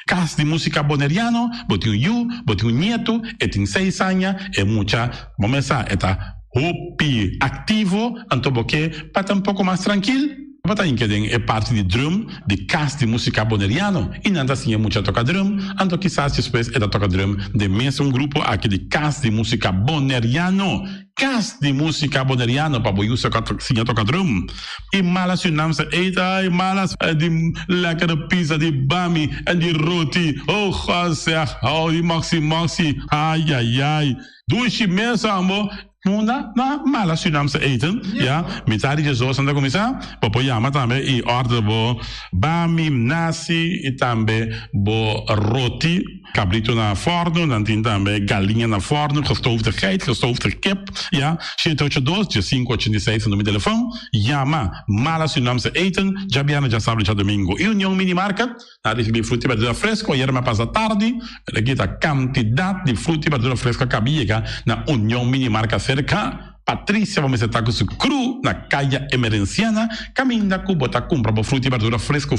Casa de música boneriano, bote you, bote nieto, e tem 6 anos, e muita, vamos a, Hopi ativo, então porque para um pouco mais tranquilo, para que é parte de drum, de cast de música boneriano, e não assim é muito toca drum, então quizás depois é da toca drum de mesmo grupo aqui de cast de música boneriano, cast de música boneriano para o uso que toca drum, e malas se não se eita, e malas de lekkere pizza de bami e de roti, oh José, oh de maxi, ai, duas meses amor. Munda na mala Surinaamse eten. Ja, mitari je zo sanda komisa. Popo yama tambe i order bo bami, nasi, e tambe bo roti, cabrito na forno, dan tin tambe galinha na forno, gestoofde geit, gestoofde kip. Ja, 782 586 no mi telefoon. Yama mala Surinaamse eten. Jabiana já sabe já domingo. E União Mini Market, na recebi frutti verdura fresco, ieri ma passa tardi, le kita quantità di frutti verdura fresco cabiega na União Mini Market cerca. Patrícia, vamos estar com o cru na caia emerenciana, caminha com bota compra por fruta e verdura fresco,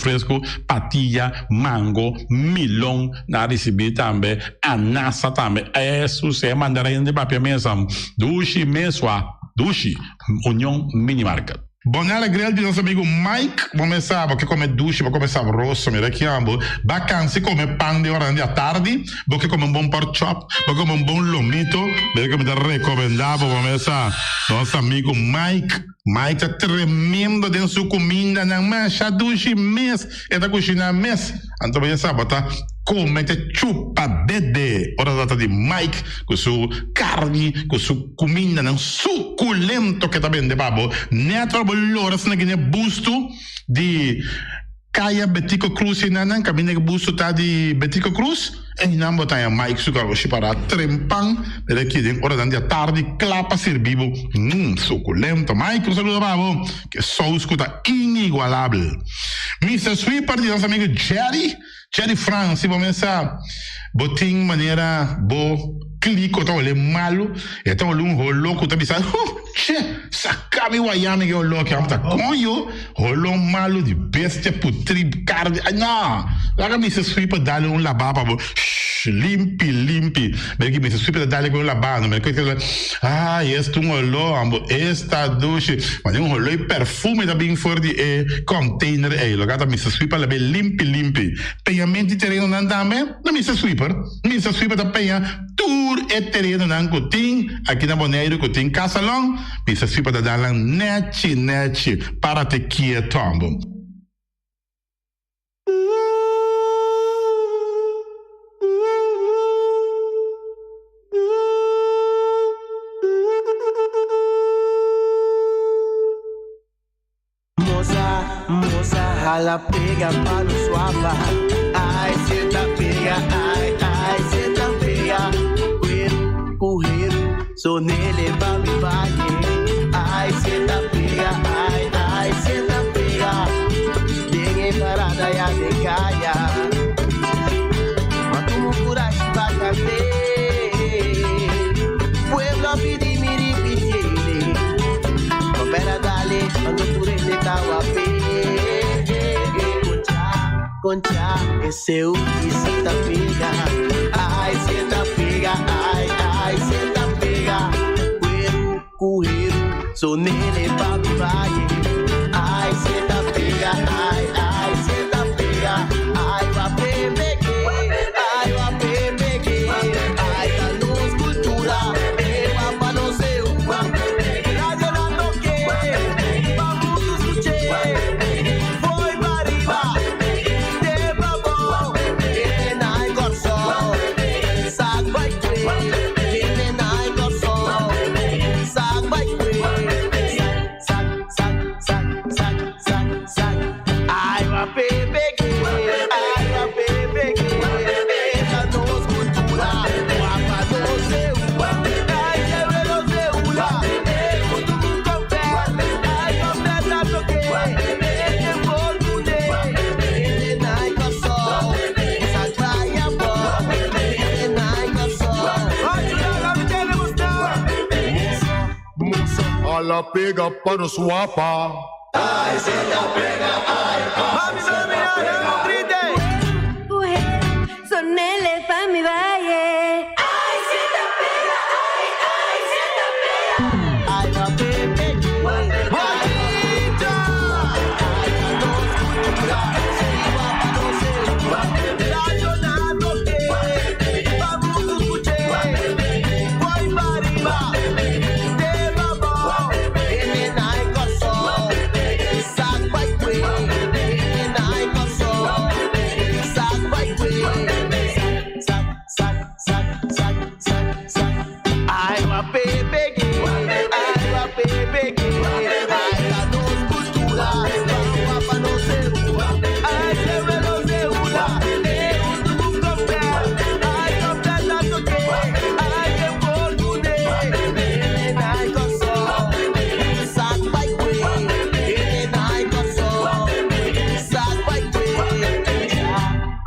patilha, mango, milão, na receber também, anassa também, isso se mandarim de papel mesmo, dushi, mesua, dushi, União Mini Market. Buon alegria di nostro amico Mike, começava che come duce, ma come sabroso, mi richiamo, vacanze come pan di ora a tardi, perché come un buon pork chop, come un buon lomito, perché mi da recomendavo come sa nostro amico Mike è tremendo dentro sua comida, non mangia duce mês, e da cucina mês, anto vai sabata come te chupa bede, ora data di Mike, con su carne, con su comida, non succulento che também de babo, ne trovo l'ora se ne busto di Caia Betico Cruz e nanan cammina che busto ta di Betico Cruz e in ambo ta Mike su carlo si para trempang per chiedere ora dan di tardi clapa servivo succulento Mike un saluto babo che sauce cuta inigualable Mr. Sweeper di nostro amico Jerry France vamos começar botin maneira bo clico to le malo e to lung holo ku ta bisa che sakami wayami che holo che amta conyo holo malo di bestia putri carne no la camisa sweeper dale un lavabo bo limpi perché mi si super dale con la banda perché yes tu holo ambo esta douche ma un holo i perfume da bin for di container lo gata mi si sweeper le limpi pagamenti terreno andame no mi si sweeper da paya tour e terreno nan cotin aqui na Bonaire cotin casalong mi si sweeper da dalan neci para te quieto ambo Ela pega para no suava, ai cê tá pega, ai cê tá pega, correiro, sou nele vai me vai, ai cê tá pega, ai cê tá pega, ninguém parada e a decaia, mas tu não curaste pra caber, pueblo pedi me repetir, opera dale, quando por ele tava bem. Concha, esse o que se tá pega, ai se tá pega, ai se tá pega, correiro, sou nele pra me vai, ai se tá pega, ai se tá pega, ai va pegue, ai tá nos cultura, eu va no seu, radio na toque, vamos escutar, foi mariva. Ela pega para o suapa. Ai, se tá pega, ai, se tá pega. Correr, sou nele pra me vai. Ai, se tá pega, ai, se tá pega. Ai, va pegue, bonita. Ai, tá nos cultura, se va pra no seu. Radio na toque, vamos escutar. Foi mariva.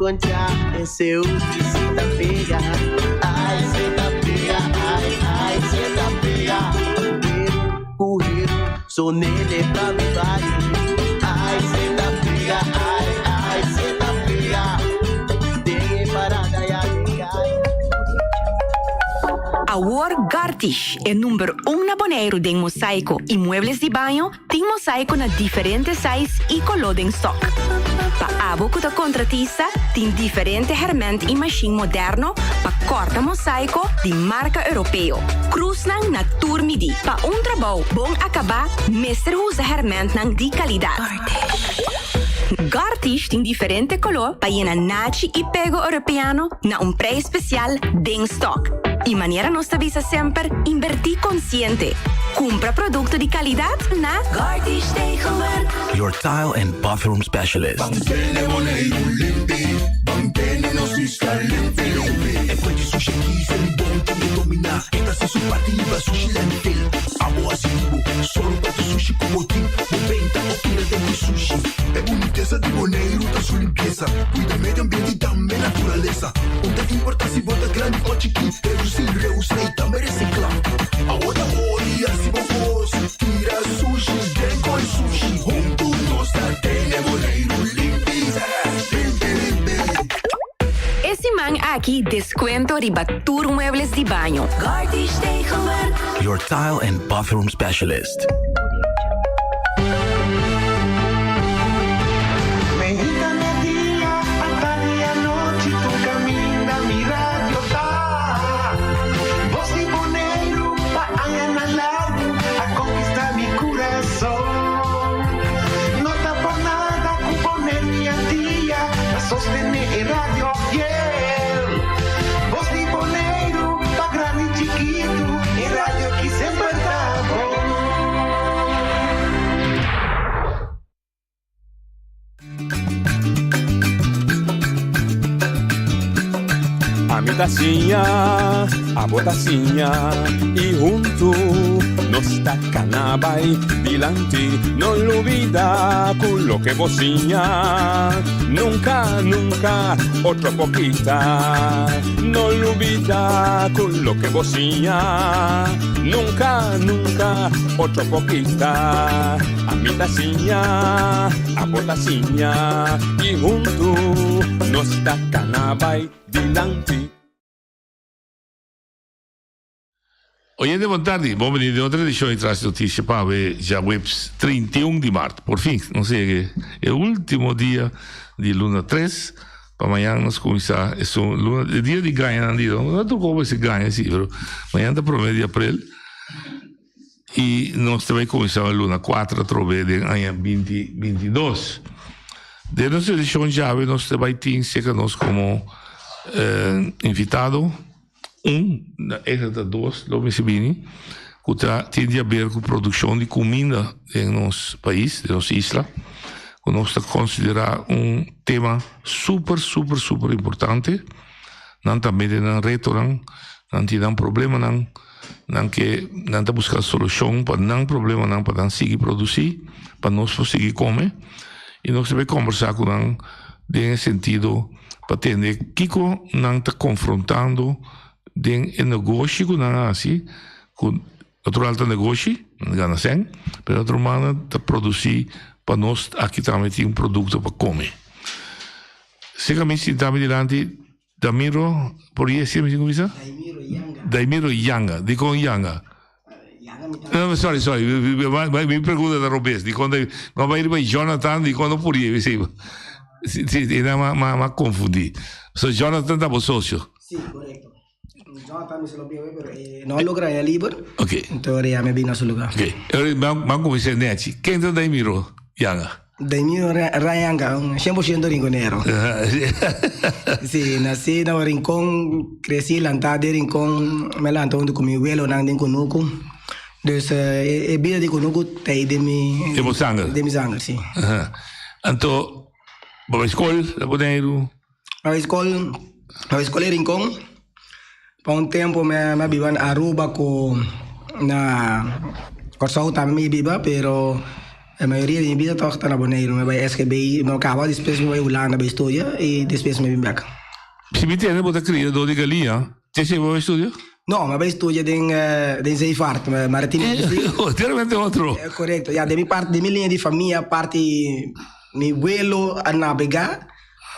poncha, ese uki se ta pega. Ay, se ta pega, ay, se ta pega. Correr, sonele pra me vale. Ay, se ta pega, ay, se ta pega. Dengue parada ya de cai. Award Gartish é número 1 na Bonaire de mosaico e muebles de banho, tem mosaico na diferentes sizes e color em stock. Pa abo da contratista, tem diferente herramienta e machine moderno pa corta mosaico de marca europeu. Cruz nang na turmidi, pa trabalho bom acabar, mestre usa herramienta nang de qualidade. Gartish tem diferente color pa na nachi e pego europeano na preço especial de stock. E maneira nossa visa sempre invertir consciente. Compra produto de qualidade na Gartish Tegenwerk. Your tile and bathroom specialist. Bangkene Bonaire limpi, Bangkene no sista limpi. E poi di sushi se li buon come domina. Esta se su partiva sushi lentil. Amo asibu, solo per sushi como team. 90 o kilo de sushi. E boniteza di Bonaire da sua limpieza. Cuida medio ambiente e também natureza. Onde importa se bota grande ou chiquinho. Reus neita merece clã. Agora oi, assim vamos. Tira sushi, tem com sushi. Junto nós tem Bonaire limpi. Esse man aqui descuento ribatur muebles de banho. Gartish Tegenwerk. Your tile and bathroom specialist. Sostener radio fiel. Voz de Bonaire, pa grande e chiquito, e radio que sempre tá bom. A mitacinha, a botacinha, e junto nos tacanabay dilante, no lo olvida con lo que bocina. Nunca, nunca, otra poquita, no lo olvida con lo que bocina. Nunca, nunca, otra poquita, a mi tacinha, a botacinha, y junto nos tacanabay dilante. Oyente, boa tarde. Vamos venir de outra edição e traz notícia para ver já webs 31 de março. Por fim, não sei, é o último dia de Luna 3. Para amanhã nós começar. É dia de ganha, não digo. Não estou como se ganha, assim, mas amanhã está promedio de abril. E nós também começar a Luna 4 a través de ano 2022. De nossa edição já, nós também temos como invitado. Eigenlijk dois, lo Messibini, que tem a ver com a produção de comida em nosso país, em nossa isla, que nós consideramos tema super importante. Não também tem um restaurante, não tem um problema, não que não está buscando solução para não problema, não para não seguir produzir, para nós conseguir comer. E nós também conversar com não, nesse sentido, para entender que não está confrontando den een negócio que não é assim, com outro alto negócio, não ganha sem, mas outro mano está produzir para nós aqui também tem produto para comer. Seguramente se também diante Damiro, por aí assim como isso? Daimiro Yanga, de com Yanga. No, sorry, mi pergunta da Robes, di quando vai ir para Jonathan, di quando por aí, sì, ma confundi. So Jonathan estava sócio. Sì, corretto. Jonathan se lo abbiamo però non lo è libero. Ok. Entonces ya me vino a su lugar. Ok. Ahora vamos a decir Nechi. ¿Quién es Daimiro Yanga? Daimiro Yanga, 100% rinconero. Sì, nasci na Rincon, cresci lá de Rincon, me lá onde com meu abuelo nang din Conuco. Dus e vida de Conuco tem de mi de mi sangue, sì. Então, vai escola, da Bonaire. Vai escola Rincon. Por um tempo me vivo em Aruba com na Corsau também viva, pero A maioria de vida toch tá na Bonaire, mas vai SGB, não acaba, depois vai Holanda vai estudar e depois me vem back. Se me tiene botar criador de galinha, você vai estudar? No, ma vai estudar den Zeevaart, maritimo. Veramente outro. Corretto, ja, de mi parte, de mi linha de família, parte mi abuelo a navegar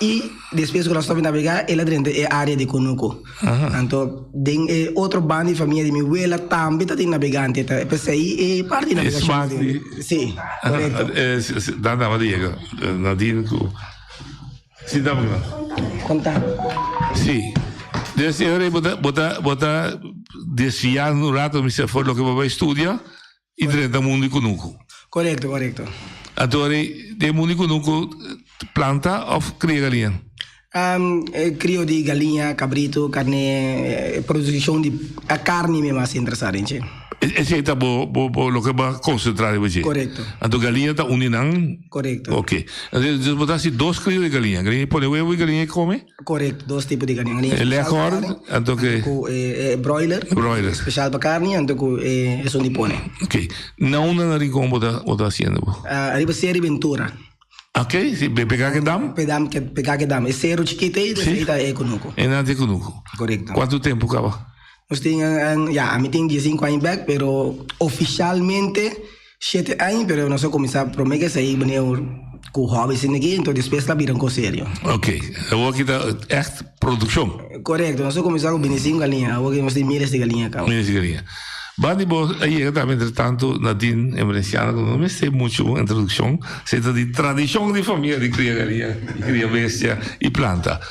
e depois que nós estamos a navegar, ela dentro é área de Conuco. Então, den outro bando de família de mi abuela também tá navegante, tá? Pensei aí é parte de navegação. Sim, corretto. Dá Diego, Nadine, se dá uma. Contar. Sim. Desse hora botar desviar no rato me se for lo que vai estudar e dentro mundo Conuco. Corretto. Agora, de mundo Conuco planta ou cria galinha? Crio de galinha, cabrito, carne, produção de a carne me mais interessante. Esse aí tá bom, lo que vai concentrar você. Correto. Então galinha está uninang. Correto. Ok. Então botar assim dois crios de galinha. Galinha põe huevo e galinha come? Correto, dois tipos de galinha. Leghorn, então que broiler. Broiler. Especial para carne, então que é um pone. Ok. Não na rincón botar haciendo. Arriba Sierra Ventura. Ok, sì, pegar que dam? Pegar que dam. É zero chiquito e é Conuco. É nada de Conuco. Correto. Quanto tempo acaba? Nós temos, a mim tem 15 anos back, pero oficialmente 7 anos, pero nós começamos a prometer que sair com hobbies aqui, então depois lá viram com sério. Ok, eu aqui tá echt produção. Correto, nós começamos com 25 galinhas, agora nós temos milhares de galinhas. Milhares de galinhas. Badi aí também, entretanto, Nadine é valenciana, não me sei muito a introdução, seja de tradição de família de criar galinha, de criar bestia e planta.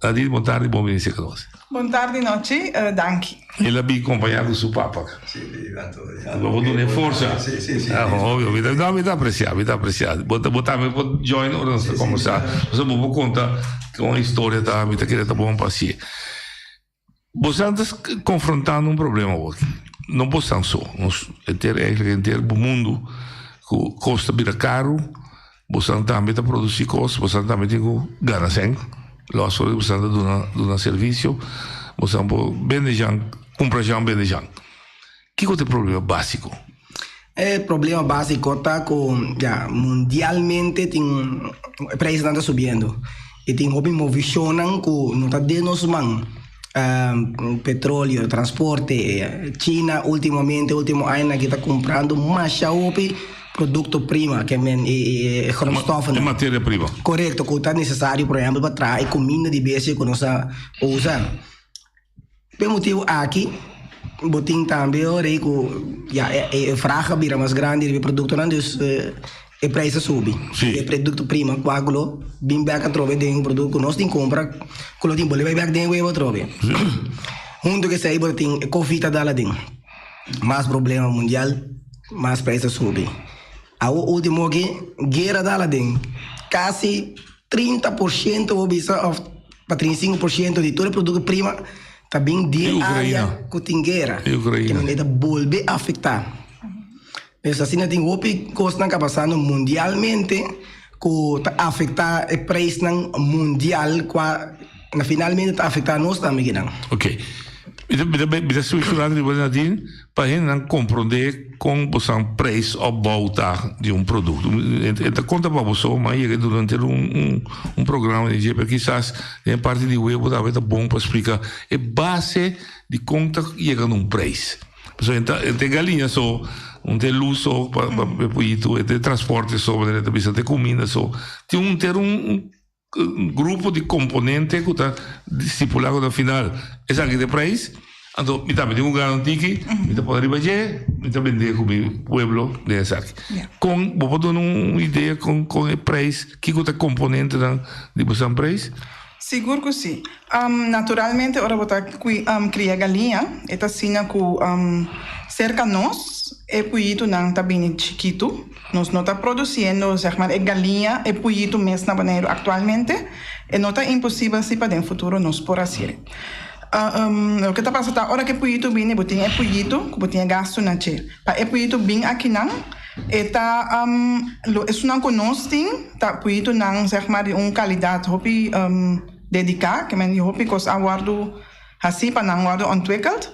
Nadine, boa tarde, bom dia a nós. Boa tarde, noite, danke. Ele vi acompanhado do papa. Sì, tanto. Vou dar força. Sì. Óbvio, me dá apreciado. Botar me pode join ou não conversar. Você vou contar com a história da vida que tá bom passear. Você andas confrontando problema hoje. Não possam só. Nós ter o mundo que custa bem caro. Você também está produzir coisas. Você também tem que ganhar sempre. Você está dando um serviço. Você vende compra já vende já. Que é o problema básico? O problema básico está com mundialmente tem preço está subindo e tem uma visão que não está de nos mãos. Petróleo, transporte, China último ano que está comprando mais produto prima, que é grondstoffen. É matéria-prima. Correto, que está necessário, por exemplo, para trazer comida de base que nós usamos. Pelo motivo aqui, botin também, é fraca, vira mais grande, o produto não é preço sube. É produto prima, coagulo, bem back a trove de um produto que nós tem compra, que tem boleh back de um trove. Junto que sai botin confita dala ding. Mais problema mundial, mais preço sube. A último que guerra dala ding, quase 30% ou para 35% de todo o produto prima também de área que tem guerra. Que maneira volve a afetar. Essa assim tem outras coisas que passando mundialmente que está afetar o preço mundial que finalmente está afetando nós também. Ok. Me solucionar de Nadine para a gente compreender como o preço ou volta de produto. Então, conta para você, mas durante um programa de GP, quizás em parte de web talvez é bom para explicar a base de conta chega num preço. Então, tem galinha só, tem luz só para tem transporte só, tem comida só. Tem ter um grupo de componentes que está estipulado no final. Essa aqui de preço, então, me também tem um garantia que me poderia fazer, me vender com o meu pueblo de essa aqui. Vou dar uma ideia com o preço, que é o componente de você preço? Seguro que sim. Naturalmente, ora botar cria galinha, é assim que cerca nós é poito não tá bem chiquito, nós não tá produzindo, é galinha é poito mesmo na maneira atualmente, e não tá impossível se para dentro futuro nós por assim. O que está passando agora que poito bem, botinha é poito, que botinha gasto na che, para é poito bem aqui não. Eta isso não conosco, tá poito não, qualidade hopi dedicada, que men hopi cos aguardo assim para não aguardo ontwikkeld.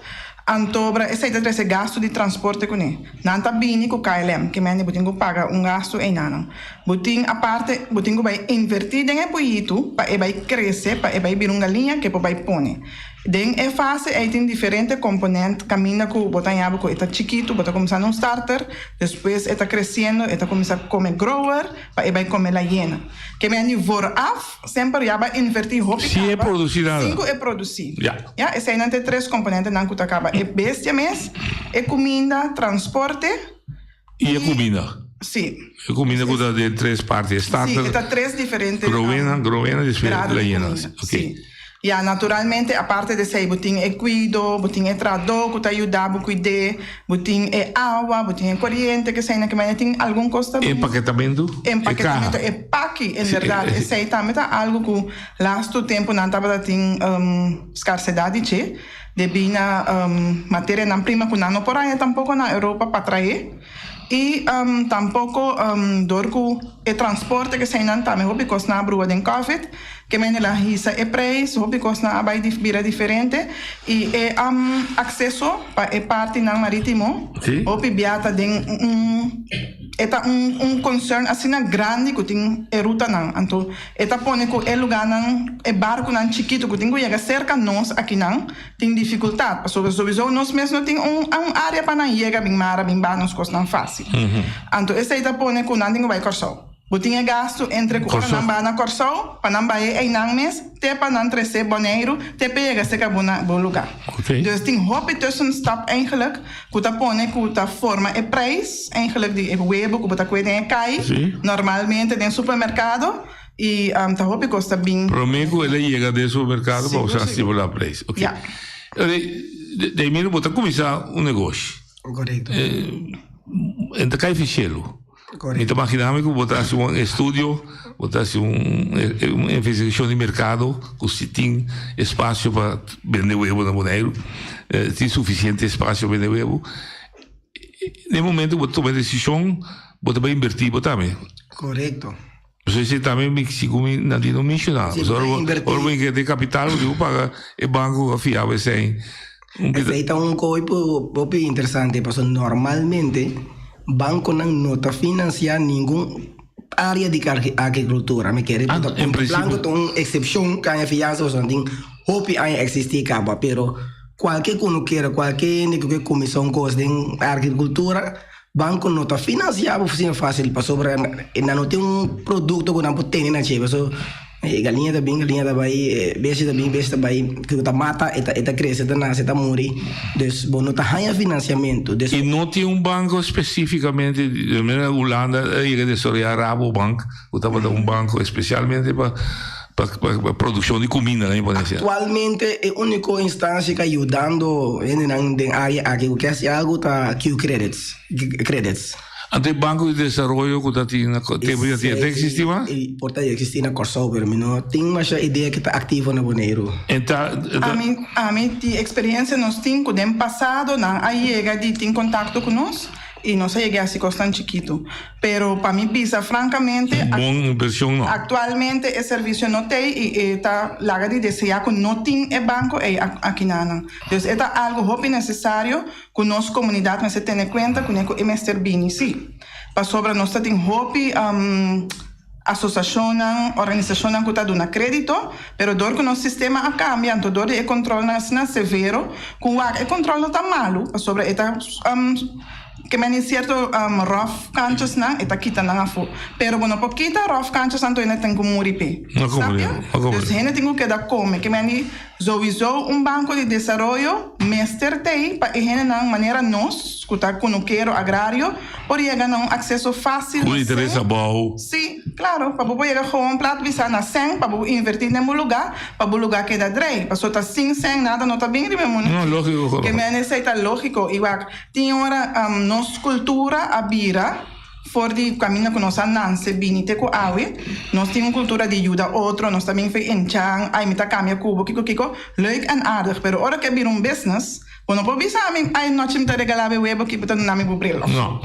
Antobra, esse aí esse gasto de transporte com ele. Nanta bini com KLM, que meni botingo paga gasto em nana. Boting a parte, botingo vai invertir em epoito, para vai crescer, para vai vir uma linha que vai pone. Den é fase aí tem diferentes componentes, caminha com botanhabo com eta chiquito, bota começar num starter, depois eta crescendo, eta começar a comer grower, para vai comer la hiena. Que meni vooraf sempre já vai invertir hopi. Se é produzir nada. 5 é produzir. Ja. Ja, esse aí não tem 3 componentes não que acaba. É bestia mes, é comida, transporte e a comida. Sim. A comida que de 3 partes, starter. Sim, está 3 diferentes. Groena, depois la hiena. Ok. Sim. Ja, naturalmente, a parte de sei, botin é cuido, botin é trado, que te ajuda a cuidar, botin é água, botin é corriente, que sei, que mais tem algum custo. Empaquetamento. Empaquetamento é paque, em verdade. Esse aí também tá algo que lasto tempo não estava tem escassidade, che, de bina matéria não prima que não por aí tampouco na Europa para trazer. E tampouco dorco e transporte que sei não também, hobby costa na brua den Covid, que mene la hisa e preço, hobby costa na abai bira diferente e é acesso para parte na marítimo, hobby biata den eta concern assim na grande que tem ruta não, então eta pone que é lugar não é barco não chiquito que tem que chegar cerca nós aqui não tem dificuldade, sobre nós mesmo tem área para não chegar bem mara bem banos costa não fácil, então esse eta pone que não tem que vai corso. Botinha gasto entre Corso na Corso, para não vai em não mês, te para não trazer boneiro, te pega se que bom lugar. Dus tem hoop tussenstap eigenlijk, que ta pone que ta forma e prijs, eigenlijk die web que ta kwede en kai, normalmente no supermercado e ta hoop costa bem. Prometo ele chega do supermercado para usar estimular preço. Ok. Ja. Daí mesmo botar começar negócio. Correto. Então cai fichelo. Então, imaginamos que botasse estúdio, botasse investigação de mercado, que se tem espaço para vender web na Bonaire, tem suficiente espaço para vender web. No momento que toma a decisão, você vai invertir também. Correto. Você também, como Nadine mencionava, ora que de capital, eu pago o banco afiável sem. Esse é coisa interessante, porque normalmente banco não está financiar nenhuma área de agricultura. Me quer dizer, plano tem uma exceção que a fiança ou something, hope a existir capa, pero qualquer comissão coisa de agricultura, banco não está financiar por fácil para sobre não tem produto que não pode ter na chave. Galinha da Bahia, besta também, que tá mata, eta cresce, eta nasce, eta morre. Dus, bom, não tá ganhando financiamento. E não tem banco especificamente, na Holanda, ele desarrollar Rabobank, que estava banco especialmente para produção de comida, né? Atualmente, é a única instância que ajudando na área aqui, que é algo da Q-Credits. Ante banco de desenvolvimento que está existindo? Pode existir na Corso, mas não tem mais a ideia que está ativa na Bonaire. A mim, de experiência nós temos que no passado, aí chega de ter contato com nós e não sei se custa chiquito. Pero para mim, pisa francamente, atualmente o serviço não tem e está lá de desejar que não tem o banco aqui não. Então, é algo muito necessário que a nossa comunidade mas tenha em conta que é Mr. Bini, sim. Para sobre nós tem muito associação, organização que está dando crédito, pero dor que o nosso sistema cambia, então dor é controle na severo, com o controle está malo, para sobre que me cierto rough canchas na eta kita na fu pero bueno poquita rough canchas anto ene tengo muripe dus hene tengo que dar come que me sowieso banco de desarrollo Mr. Tei para hene na maneira nós escutar com o quero agrário por chegar a acesso fácil com interesse bom sim claro para poder chegar com prato visa na 100 para invertir no lugar para o lugar que dá drei para só tá sem 100 nada não tá bem de mesmo não lógico que me aceita lógico igual tinha hora nossa cultura a bira for de caminho que nós andamos bem com awe nós temos uma cultura de ajuda outro nós também fez em chang aí me tá cambia cubo kiko leuk en aardig pero hora que abrir business quando por bisa aí não te regalar o web que botar na meu brilho não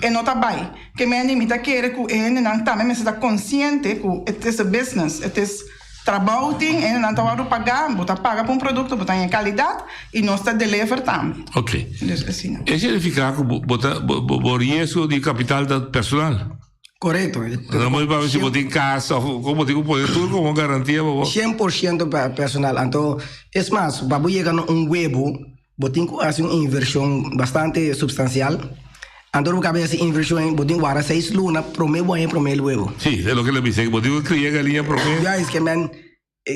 e não tá bem que me anima tá querer que ele não também me está consciente que it is a business it is trabalho e não está a pagar, você paga por produto, você tem qualidade e nós está deliver também. Ok. E significa que o risco de capital personal? Correto. Não é para se botar em casa, como digo, tudo como garantia. 100% personal. Então, é mais, para chegar um huevo, você tem uma inversão bastante substancial. Então, porque essa inversão, você tem 6 lunas, prometo o huevo. Sim, é o que ele dice, que você cria galinha prometo. É que, man,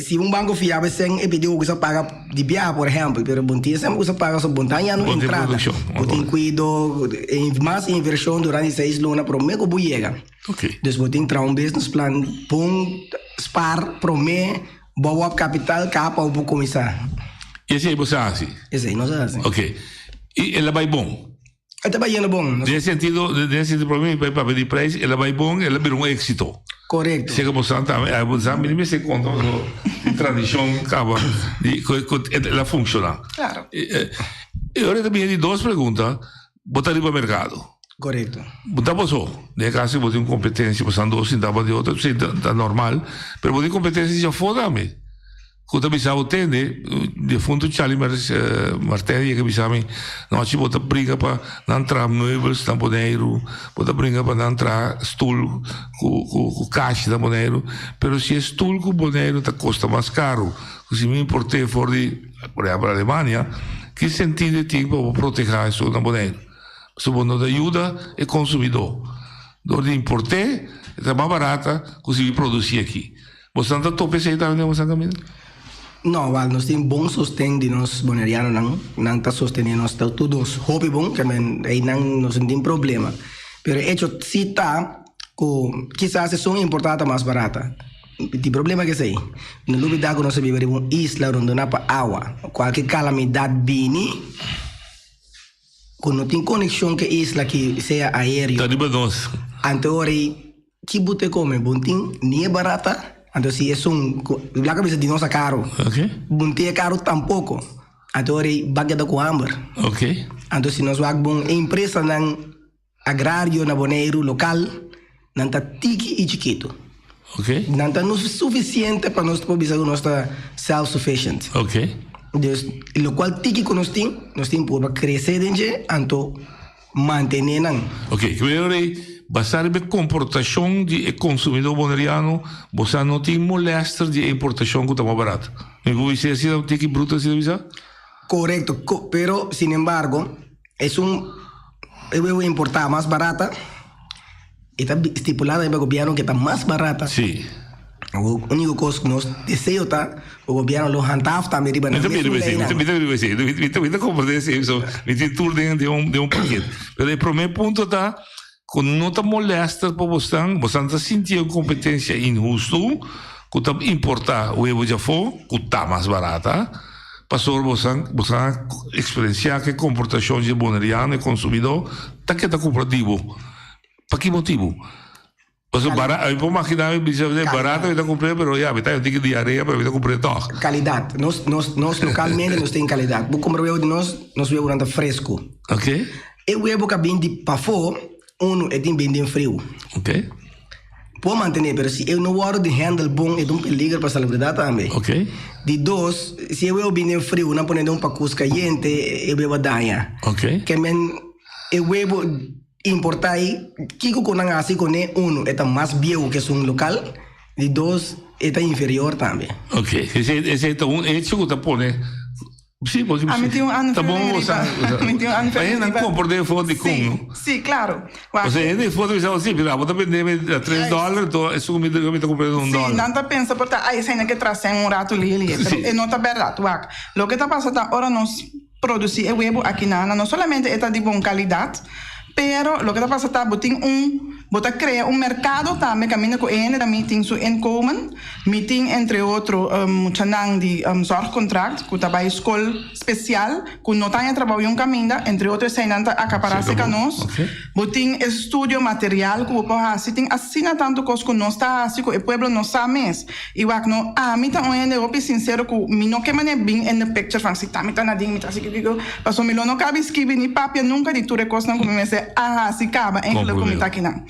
se um banco fiável sem pediu que você paga de viagem, por exemplo, mas você sempre você paga sua montanha no entrada. Você cuida mais inversão durante 6 lunas, prometo que chega. Ok. Então, você tem que entrar business plan, spar, prometo, boa capital, capa ou começar. E esse aí você assim? Esse aí nós assim. Ok. E ela vai bom? Ela vai bom. Nesse sentido, para mim, para pedir preço, ela vai bom, ela vira um êxito. Correto. Chega você também, me se conta a tradição acaba, ela funciona. Claro. E agora também tem 2 perguntas, botar ali para o mercado. Correto. Botar você, de caso você tem competência, você andou sem dar de outra, está normal, mas você tem competência já fora também. Quando eu estava atendendo, de fundo Charlie Martelli que me sabe, nós bota briga para não entrar móveis da boneiro, bota briga para não entrar stool com caixa da boneiro, pero se stool com boneiro tá custa mais caro, se me importei fora de, por exemplo, a Alemanha, que sentido tem para proteger isso na boneiro? Se você não ajuda, é consumidor. Onde importei, é mais barata, conseguir produzir aqui. Você não está tope se está vendendo essa camisa? Não, nós temos bom sustento de nós bonerianos, não está sustentando nós todos hobby bom, que aí não tem problema. Pero hecho se está, quizás são importadas mais barata. O problema é que sei, no lugar que nós vivemos em uma isla onde não há água, qualquer calamidade vini, quando não tem conexão com a isla que seja aéreo. Tá de nós. Então, que você come, bom tem, nem é barata. Então, se é la cabeça de nossa caro, bunte é caro tampouco. Então, bagada com hambre. Ok. Então, se nós vamos a empresa não agrário na boneiro local, não está tiki e chiquito. Ok. Não está suficiente para nós poder dizer que nós está self-sufficient. Ok. Então, o qual tiki que nós temos para crescer então manter não. Ok. Basar na comportação de consumidor boneriano, você não tem molestar de importação que está mais barato. Me vou dizer assim, não tem que bruta se dizer? Correto, pero sin embargo, eu importar mais barata, está estipulada no governo que está mais barata. Sim. O único coisa que nós desejamos tá, o governo lo handhaft também riba na mesma lei. Me compreender isso, me tem tudo de um paquete. Mas o primeiro ponto está quando não está molesta para você está sentindo competência injusta, que está importar o evo já for, que está mais barata, passou você experienciar que comportação de boneriano e consumidor está que está comparativo. Para que motivo? Você barato, eu vou imaginar que barato eu comprei, mas já, eu tenho que diarreia para eu comprar todo. Qualidade. Nós localmente nós temos qualidade. Vou comprar o evo de nós o evo fresco. Ok. E o evo que vem de para fora, é de bem frio. Ok. Pode manter, mas se eu não guardo de handle bom, é um perigo para a celebridade também. Ok. De 2, se eu bem frio, não pode um pacus caliente, eu vou danhar. Ok. Que eu vou importar aí, que com não assim com é mais viejo que um local, de 2 é inferior também. Ok. Esse é um hecho que está pondo. Sim, porque tá bom, você não compra de foto de como. Sim, claro. Você de foto de assim, vou vender a $3, então isso me está comprando $1. Sim, não está pensando porque aí sai que trazem rato ali, é não está verdade. Lo que está passando agora nós produzir o web aqui não solamente é de boa qualidade, pero lo que está passando é bota crea un mercado também camina com ele da meeting so inkomen meeting entre outro chanang de zorgcontract com trabalho escola especial com não tem trabalho caminho entre outros sem nada acaparar-se com nós botin estudo material com o assim tem assina tanto coisa com nós tá assim com o pueblo não sabe mais e o que não mim tá onde eu be sincero com mim não que mané bem in the picture fan se tá mim tá nadinho mim tá assim que digo passou milão não cabe escrever nem papel nunca de tudo coisa não como me se assim acaba em lo que tá aqui não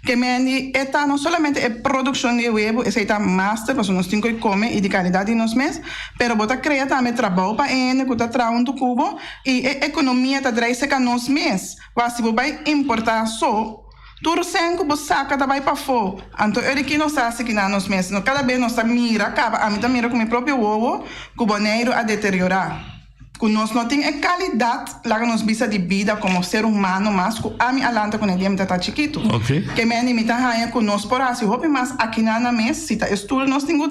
Que mendi esta no solamente es producción de huevo, es esta master, pues nos tengo que comer y de calidad de nos mes, pero bota crea también trabajo para ende, que trae un tu cubo y economía ta trae seca nos mes. Was si vai importar so tudo sem que você saca da vai para fora. Então, eu aqui não sei se que não nos meses. Cada vez nós mira, acaba a mim também mira com meu próprio ovo, que o boneiro a deteriorar. Que nós não tem a qualidade lá que nós bisa de vida como ser humano, mas que a mim alanta com ele tá chiquito. Okay. Que me anima tá raia com nós por assim, hope mas aqui na mesa, se tá estudo nós tem que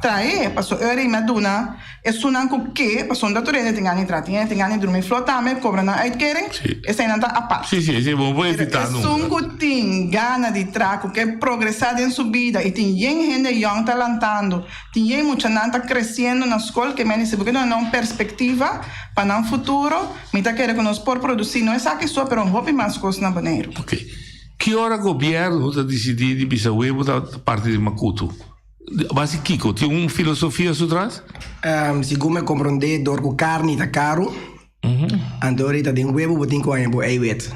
trae, passo eu e maduna, é sunan com que, passo da torre tem ganho tratinha, tem ganho dormir flota, me cobra na uitkering, essa ainda tá a parte. Sim, vou evitar não. Sungo tem gana de traco, que progressar em sua vida e tem gente young talentando, tem gente muita nanta crescendo na escola que me dice porque não é uma perspectiva para um futuro, me tá querendo que nós por produzir, não é só que só, pero um hobby mais coisa na banheiro. Ok. Que hora o governo está decidindo de Bisauebo da parte de Macuto? Mas Kiko, tem uma filosofia por trás? Segundo me compreender, dorco carne tá caro. Então ahorita tem huevo, botin com aí, boa wet.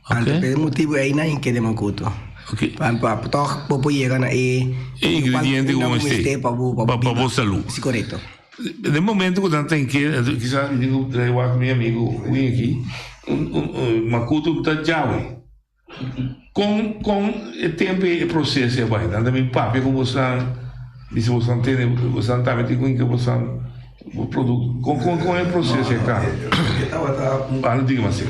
Então pelo motivo aí na em que de Macuto. Ok. Para toch popo chega na ingrediente como este. Para saúde. Sim, correto. No momento que tem que, quizás eu digo, com meu amigo, vim aqui, Macuto está jaui. Com o tempo e o processo vai dando meu papo como você disse você tem você também tem que você o produto com o processo é caro não diga mais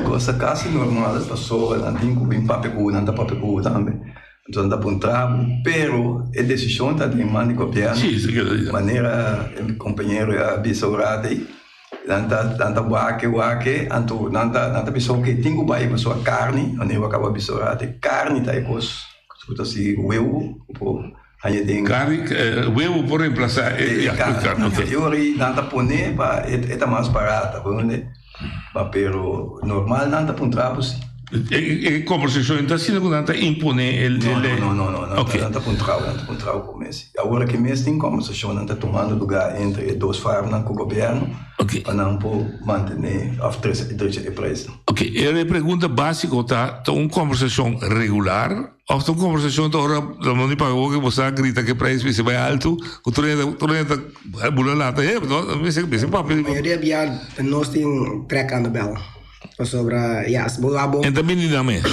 coisa quase normal as pessoas não tem que papo também então dá para um trabalho pero a decisão está de mão de governo maneira o companheiro a bisaurade Nanta wake, anto nanta pessoa que tem que vai pessoa carne, onde vai acabar pessoa carne tá ecos, escuta se huevo, aí tem carne, huevo por reemplazar carne. Eu ri nanta pone pa é mais barata, onde pero normal nanta puntrapos. E conversação então se não nanta impone não, nanta puntrao comece. Agora que mês tem conversação nanta tomando lugar entre dois farmas com o governo. Para não manter a preço. Ok, e a pergunta básica está uma conversação regular ou uma conversação da hora da mão de pago que você grita que o preço vai alto, o torrenta a bula lata, não me sei papo. A maioria via nós tem trecando bela. Sobre e também dinâmica.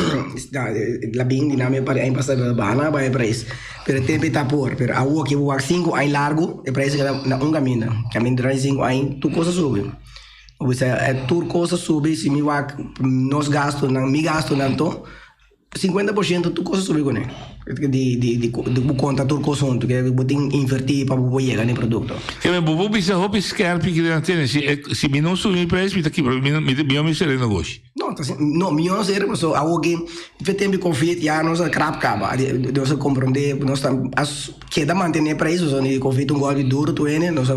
La bem dinâmica para passar pela bana vai preço. Pero o tempo está por, pero a rua que voa 5 anos largo, o preço que na caminho durante 5 anos, tu coisa sube. Ou seja, tu coisa sube, se me vai nos gasto, me gasto tanto, 50% tu coisa sube com ele. De conta tu coisa junto, que botem invertir para boa chegar no produto. Que me bobo bisa hope scarp que não tem, se me não subir preço, me tá aqui, me serei negócio. Não, me não serei, mas a rua que o tempo confia, já nós crap caba, nós compreender, nós que da manter preço, só nem confia um golpe duro, tu ene, nós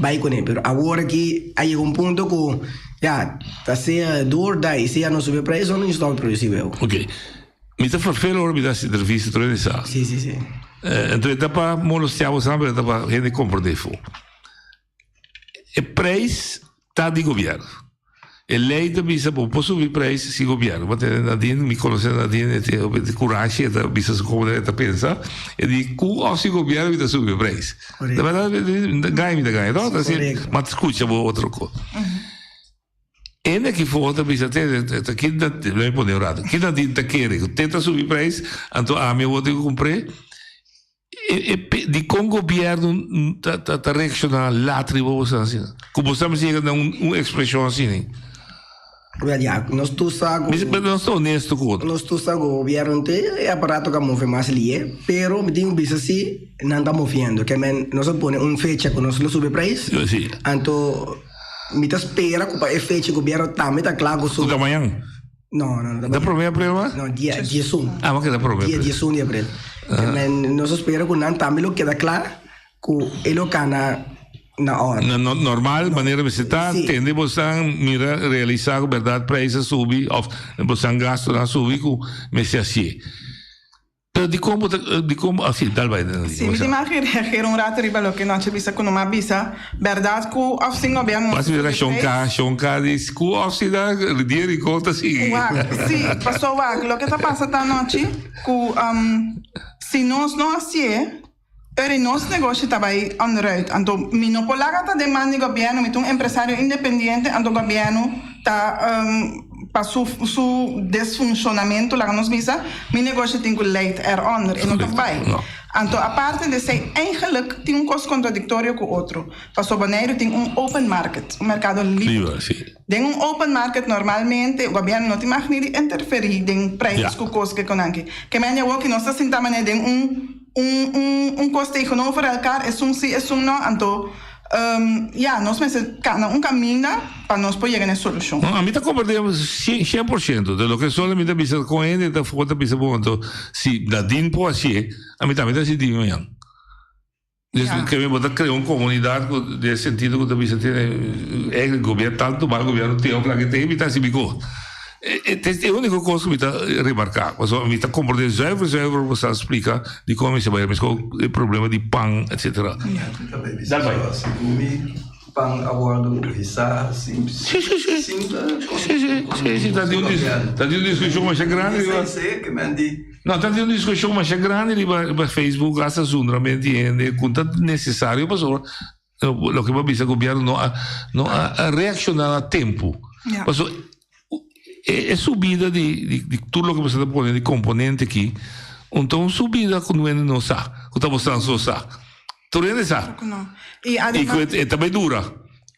vai com ele, pero agora que aí ponto que já tá se duro daí, se não subir preço, não está produzível. Ok. Mi sta farfelo ora mi dà interviste tu ne sa. Sì. Então etapa molestiamo sempre etapa che ne compro de fu. E preço tá di governo. E lei da bisa po subir preço si governo. Ma te Nadine mi conosce Nadine te o coraggio da bisa su come da pensa e di cu o si governo mi da subir preço. Da verdade gai, no? Ma scusa outro co. En que volta bisa te kinda le pone orado. Kinda tinta quere, tenta subir preço, anto a me vou ter que comprar. E com o governo tá reaccionar lá tribo assim. Como estamos chegando a uma expressão assim. Olha, nós tu sago. Mas não estou honesto com o nós tu sago o governo tem aparato que move mais ali, pero me tem bisa assim, não tá movendo, que men nós põe fecha com nós subir preço. Sim. Anto mi ta spera che poi fece governo tammi ta clago su da manhã no da problema no dia sun ma che da problema dia sun di april men non so spera che non tammi lo che da clar cu e lo cana na hora normal maneira de estar tende você mira realizar verdade preço subir of você gasto na subir com mas assim Di come, sì, dal vai. Sì, mi immagino reagire un rato riba lo che non c'è bisa con una bisa, verdad ku afsingo abbiamo. Ma si vede shonka di scu afsida, di conta sì. Sì, passò lo che sta passando anoche ku si nos no asie per nos negócio trabalha onderuit. Então, não polaga de mando governo, mit empresário independente, então governo tá para su desfuncionamento lá nos visa, meu negócio tem que leid eronder e não tá bem. Então, a parte de ser eigenlijk tem costo contraditório com o outro. Para Bonaire tem open market, mercado livre. Tem open market normalmente, o governo não tem mais nem interferir em preços com coisas que conanque. Que men eu que nós está sentando né tem custo econômico para elkaar é sim é não, então nós mesmos caminho para nós poder chegar a solução. A mim tá compreendemos 100% de lo que só a mim tá pensando com ele, tá falta pensando ponto, se da din po assim, a mim tá se digo mesmo. Desde que me botar criar uma comunidade de sentido que tá pensando é o governo tanto mal governo tem o que tem, me tá se bico. É a única coisa que me está a remarcar. Me está compreendendo zuiver você explica de como se vai o problema de pão, etc. Dá vai. Pão a bordo visa sim, tá de uma discussão mais grande. Não, está de uma discussão mais grande no Facebook, essa zona realmente quanto necessário, mas o que vai dizer o governo não a reaccionar a tempo. É subida de tudo o que você está pondo de componente aqui. Então, subida quando não sabe. Quando está mostrando só sabe. Tu não sabe? E também dura.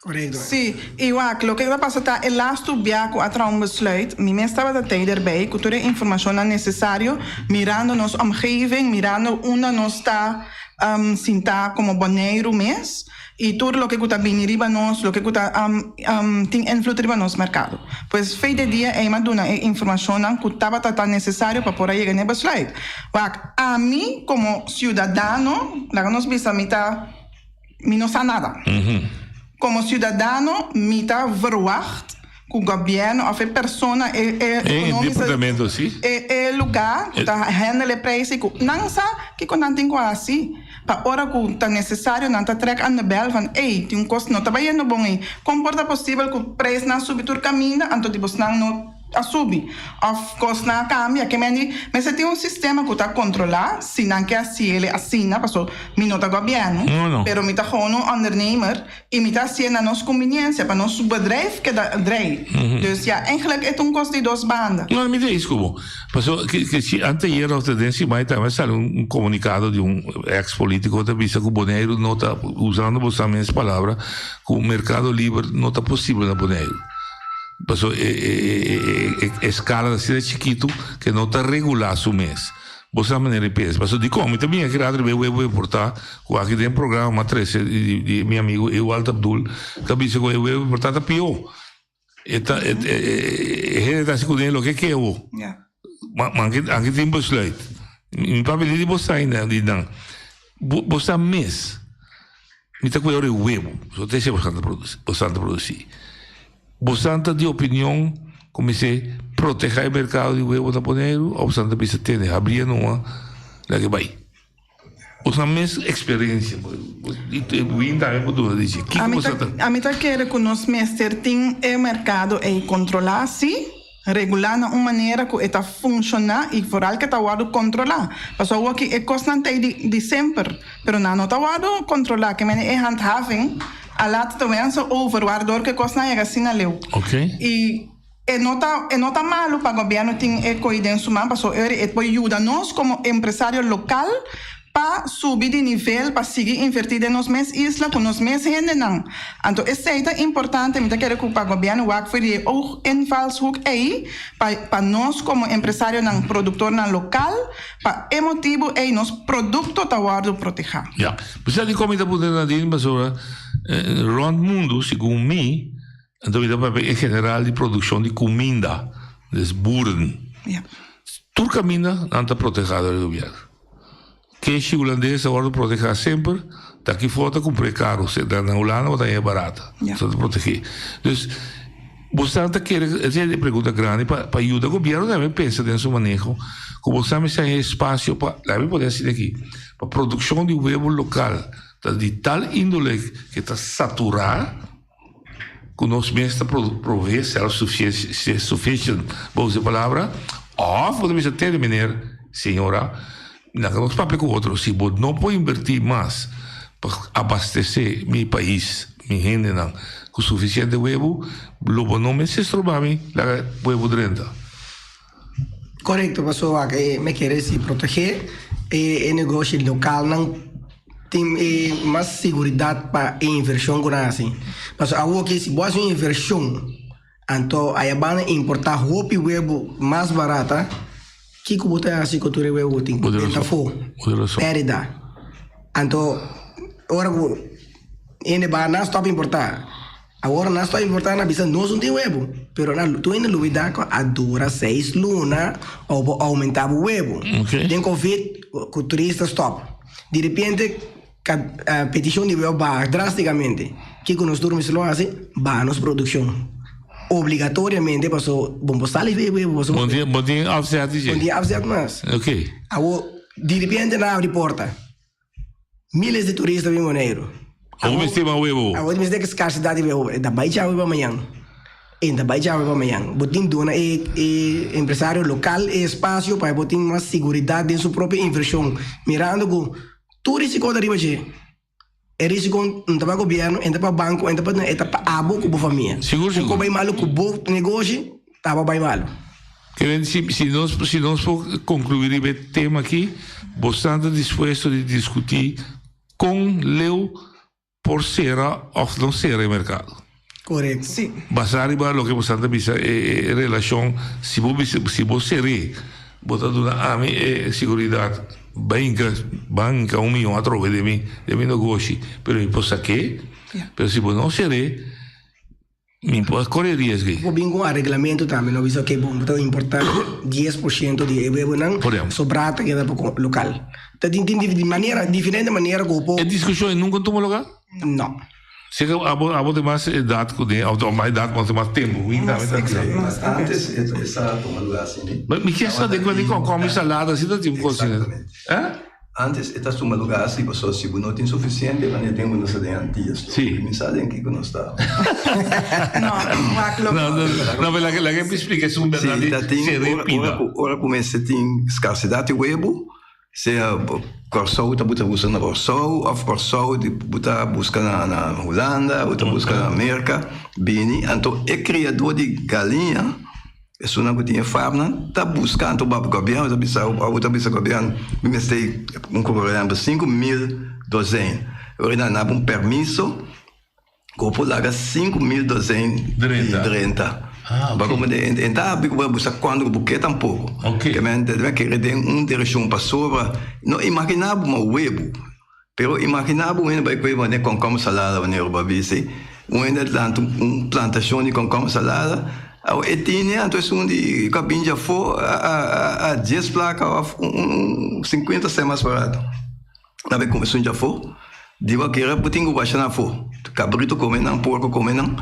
Correto. Sim, e o que está passando é o laatste biaco atrás besluit. Minha estava da tijd erbij, com toda a informação necessária, mirando nossa omgeving, mirando onde nós está sentar como Bonaire mês. E tudo o que está bem riba nós, o que está tem influência riba nosso mercado. Pois feito dia é uma informação que estava tão necessário para poder chegar nesse slide. A mim como cidadano, lá nós visa me não sabe nada. Como cidadano, me está verwacht que o governo ou a pessoa departamento assim é lugar que está handle preço que não sabe que não tem assim. Para hora que está necessário, não está trek aan de bel van, tem custo não está bem bom aí. Como pode possível que o preço não subi tur caminho, então tipo não a subir. Of course não cambia, que mas tem sistema que está controlar, se não quer assim ele assina, passou minuto governo, pero me está gewoon een ondernemer e me está assim na nossa conveniência para nosso bedrijf que dá draai. Dus eigenlijk é custo de duas bandas. Não, me diz como. Passou que anteayer of the dance mais também saiu comunicado de ex-político que disse que o Bonaire não está usando as mesmas palavras, que o mercado livre não está possível na Bonaire. Passou escala da cidade chiquito que não está regular su mês. Você maneira de peso. Passou de como também aqui lá eu portar com aqui tem programa 13 de meu amigo Ewald Abdul que disse que eu portar tá pior. Ele está se cuidando o que é o. Mas aqui tem besluit. Em papel de você ainda de dan. Você mês. Me está cuidando o web. Só tem se você produzir. Você de opinião como se proteger o mercado de huevo da Bonaire ou você precisa ter abrir uma lá que vai. Você mesma experiência e o também pode dizer que a mim tá quer que nós mestre tem o mercado e controlar se regular de uma maneira que está funcionar e vooral que está guardo controlar. Passou aqui é constante de sempre, pero não está guardo controlar que é handhaving a laatste wensen over, waardoor que kost na assim na leu. Okay. E não tá malo para o governo tem ecoidência humana, passou ele pode ajudar nós como empresário local para subir de nível, para seguir invertir em nos mesmas islas, com nos mesmos gente não. Então, isso é importante, me quero que o governo vá fazer o invalshoek aí, para nós como empresário não produtor não local, para o motivo é nosso produto tá guardo proteger. Ja, você de como está podendo dizer, mas rond mundo, segundo mim, então em geral de produção de comida, des boeren. Ja. Tudo caminha não está protegido do governo. Que é holandês agora proteger sempre, daqui fora comprar caro, se da na Holanda ou da é barata, só te proteger. Dus Bastante quiere, esa es la pregunta grande, para ayudar al gobierno también pensa en su manejo, como sabes, hay espacio para, la voy a poder decir aquí, para producción de huevo local, de tal índole que está saturada, que nos mestra prover self-sufficient, vamos a palavra, o podemos até meneer, senhora, não nos papel com outro, se você não pode invertir mais para abastecer meu país, minha gente, não, com suficiente huevo, logo não me se estrobabe la huevo de renta. Correcto, pessoal, me quer se proteger, o negócio local não tem mais segurança para a inversão com assim. Mas agora que se você uma inversão, então aí vai importar roupa e huevo mais barata, que botar assim que tu huevo tem que tentar for, perdida. Então, agora ele vai não stop importar. Agora não está importando, bisa nós não tem huevo, pero tu ainda duvida que a dura 6 lunas ou aumentar o huevo. Tem Covid, o turista stop. De repente, a petição de huevo baixa drasticamente. Que nós dormimos lá assim, baixa nossa produção. Obrigatoriamente, passou, bom, sair huevo. Bom dia, offset. Bom dia, offset mais. Ok. Agora, de repente, não abre porta. Milhares de turistas vêm Moneiro. Agora estima huevo. Agora me diz que escassidade de huevo, da baixa huevo amanhã. Ainda baixa huevo amanhã. Botin dona empresário local e espaço para botin mais segurança em sua própria inversão. Mirando que tudo risco da riba je. É risco não para governo, ainda para banco, ainda para abo com a família. Seguro. Se vai mal com o negócio, estava bem mal. Se nós for concluir o tema aqui, bastante disposto de discutir com Leo por ser ou não ser o mercado. Correto. Sim. Basar iba lo que você anda bisa relação se você botar a minha segurança banca 1 milhão a trove de mim negócio, pero imposto que, pero se você não ser me imposto correr risco. Vou bem com o regulamento também, não visto que bom, então importar 10% de huevo não sobrata que dá para local. De maneira diferente maneira que o a discussão nunca tomou lugar? Não. Se a tem mais idade que ou mais idade, mas mais tempo. Mas antes essa tomou lugar assim. Mas me quer saber quando come salada assim, não tem coisa. Antes essa tomou lugar assim, pessoas se não tem suficiente, mas tem uma coisa de antigas. Sim. Me sabem que não está. Não, mas la que me explica isso verdade. Ora começa a ter escassidade de huevo. Se a Corsou está buscando na Corsou, a Corsou está buscando na Holanda, está buscando na América, Bini. Então, o criador de galinha, é uma que tinha fábrica, está buscando o governo, está buscando o governo, me sei, cobrando 5.200. Agora, não há permisso, que pode largar 5.200 de renta. Então, você quando o buquê tampouco. Que deve querer uma direção para sobre. Não imaginava um huevo, pero imaginava um vai comer com como salada, né, o babise. Ainda tanto plantação de com salada. E tinha então de cabinha for a 10 placas, 50 semanas barato. Na vez começou já for. Digo que era putinho baixar na for. Cabrito come não, porco come não.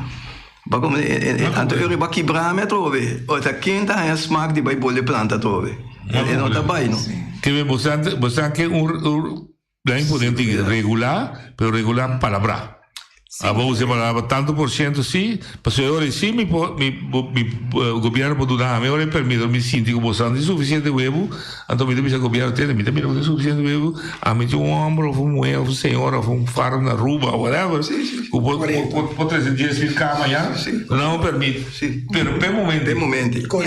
Então eu vou quebrar a trove. Outra quinta é a smack de bole planta trove. E não está bem, não? Que você quer bem podemos regular, pero regular palavra. A voz palavra tanto por cento sim, mas agora sim mi governo pode dar a melhor permito me sinto que você tem suficiente huevo, então me deve ser governo ter, me deve ter suficiente huevo, a mim um homem, um mulher, senhora, farm na rua, whatever, por 3 dias ficar amanhã, não permite. Pero per momento.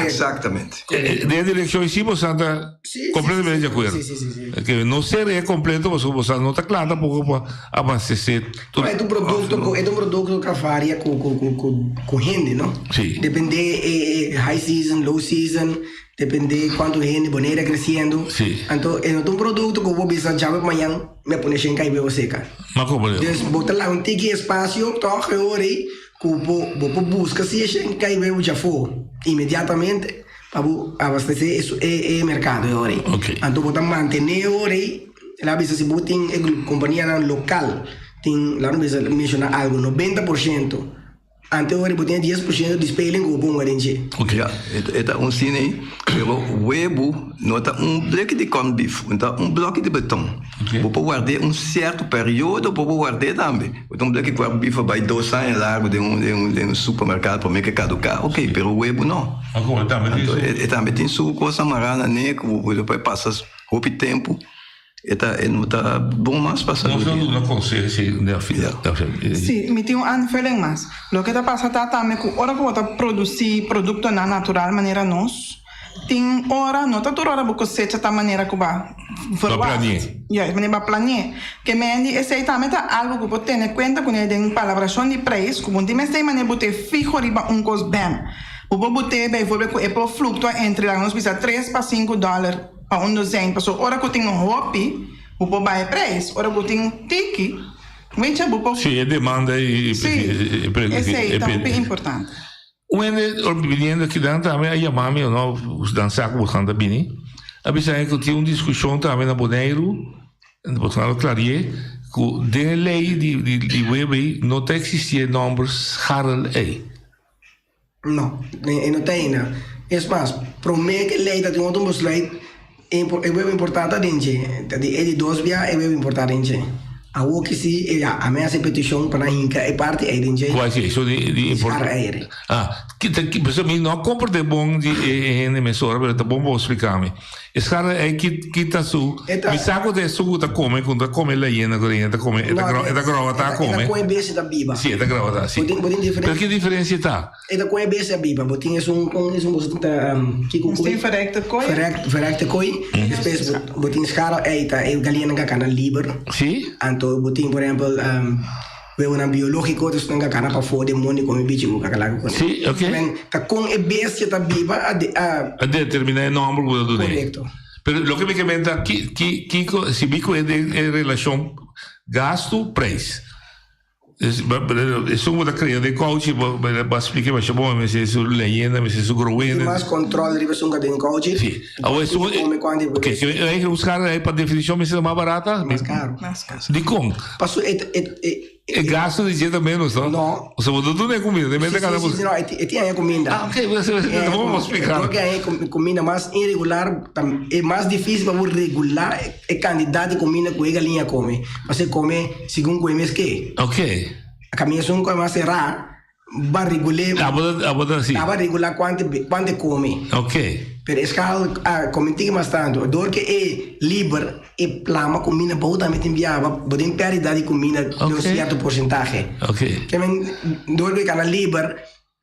Exatamente. De direção sim, você está completamente de acordo. Que não seria completo, você não está claro pouco para abastecer. É um produto que varia com rende, não? Sim. Depende high season, low season, depende quanto rende, boneira crescendo. Sim. Então, é um produto que eu vou precisar já amanhã, me põe sem cair bem seca. Mas como é? Então, botar lá um tique espaço, toca hora aí, que eu busca se sem cair bem já for imediatamente para abastecer isso é mercado agora. Então, botar manter hora aí, lá bisa se botem companhia local. Tem, lá não precisa mencionar algo, 90% ante ora botinha 10% de spelling com bunga dentje. Ok. Ja, eta un cine, pero huevo nota bloco de corned beef, então bloco de beton. Vou guardar certo período, vou guardar também. Então bloco de corned beef vai 2 anos largo de um supermercado para me que caducar. Ok, pero huevo não. Agora também tem sua coisa marana, né? Que depois passa o tempo. É nota bom mais passar. Não consegue Sim, me tem aanvulling mas. Lo que está passando também que hora que você produzir produto na natural maneira nós, tem hora não tá toda hora você cosecha da maneira que vai planear. Ja, maneira planear. Que me andi esse também tá algo que você tem em conta quando tem palabração de preço, que você tem maneira você fijo riba costo bem. Você botar bijvoorbeeld que Apple fluctua entre lá nós precisa $3 para $5 para dozijn. Então, hora que tem hobby, você vai preço. Hora que tem tiki, weet je, você... Sim, demanda e... Sim, esse aí também é importante. Quando opinião que dan também a chamar-me, os dançar com os canta bem. A pessoa que tinha uma discussão também na Boneiro, na Boneiro Clarier, que de lei de web não existia números Harald A. Não, não tem nada. É mais, para mim que lei da tem outro besluit é muito importante dentro. É de 2 via é muito importante dentro. A o que se a minha petição para hinca é parte é dentro. Qual é isso de importante? Ah, que pessoa me não compra de bom de emissora, mas tá bom explicar-me. Esse cara é que tá su, me saco de su tá quando come leyenda corrente, tá come, tá grava tá come. É com base da biba. Sim, tá grava tá, sim. Per que diferença tá? É da com base da biba, botinha é um que com verrekte koi. Verrekte koi. Depois botinha cara é galinha na cana liber. Sim. Anto botinha, por exemplo, we biológico, dus nanga kana pa for de moni come bici ko kakala ko. Sì, ok. Men ka con e bestia ta biba a determinare il numero do corretto. Pero lo que me comenta si bico è in relazione gasto preço. Sono da creare dei coach, ma spiegare ma c'è ma se su leyenda, ma se su growende. Mas control di persona che in coach. Sì. Ok, se hai usare per definizione se è più barata, mais caro. Di com. Passo e gasto di gente menos, no? No. Soprattutto non è comida, deve cada no, e tiene comida. Ah, ok, vamos explicar. Porque hay comida más irregular, é mais difícil para regular e candidato de comida que a galinha come. Você come segundo comes que. Ok. A caminha são coisa mais rara, vai regular. Va regular quanto come. Ok. Per escala commentiamo bastante, doordat è libero e plama combina bouda met inviava, bodin peridade di combina un certo percentuale. Ok. Che doordat kana libero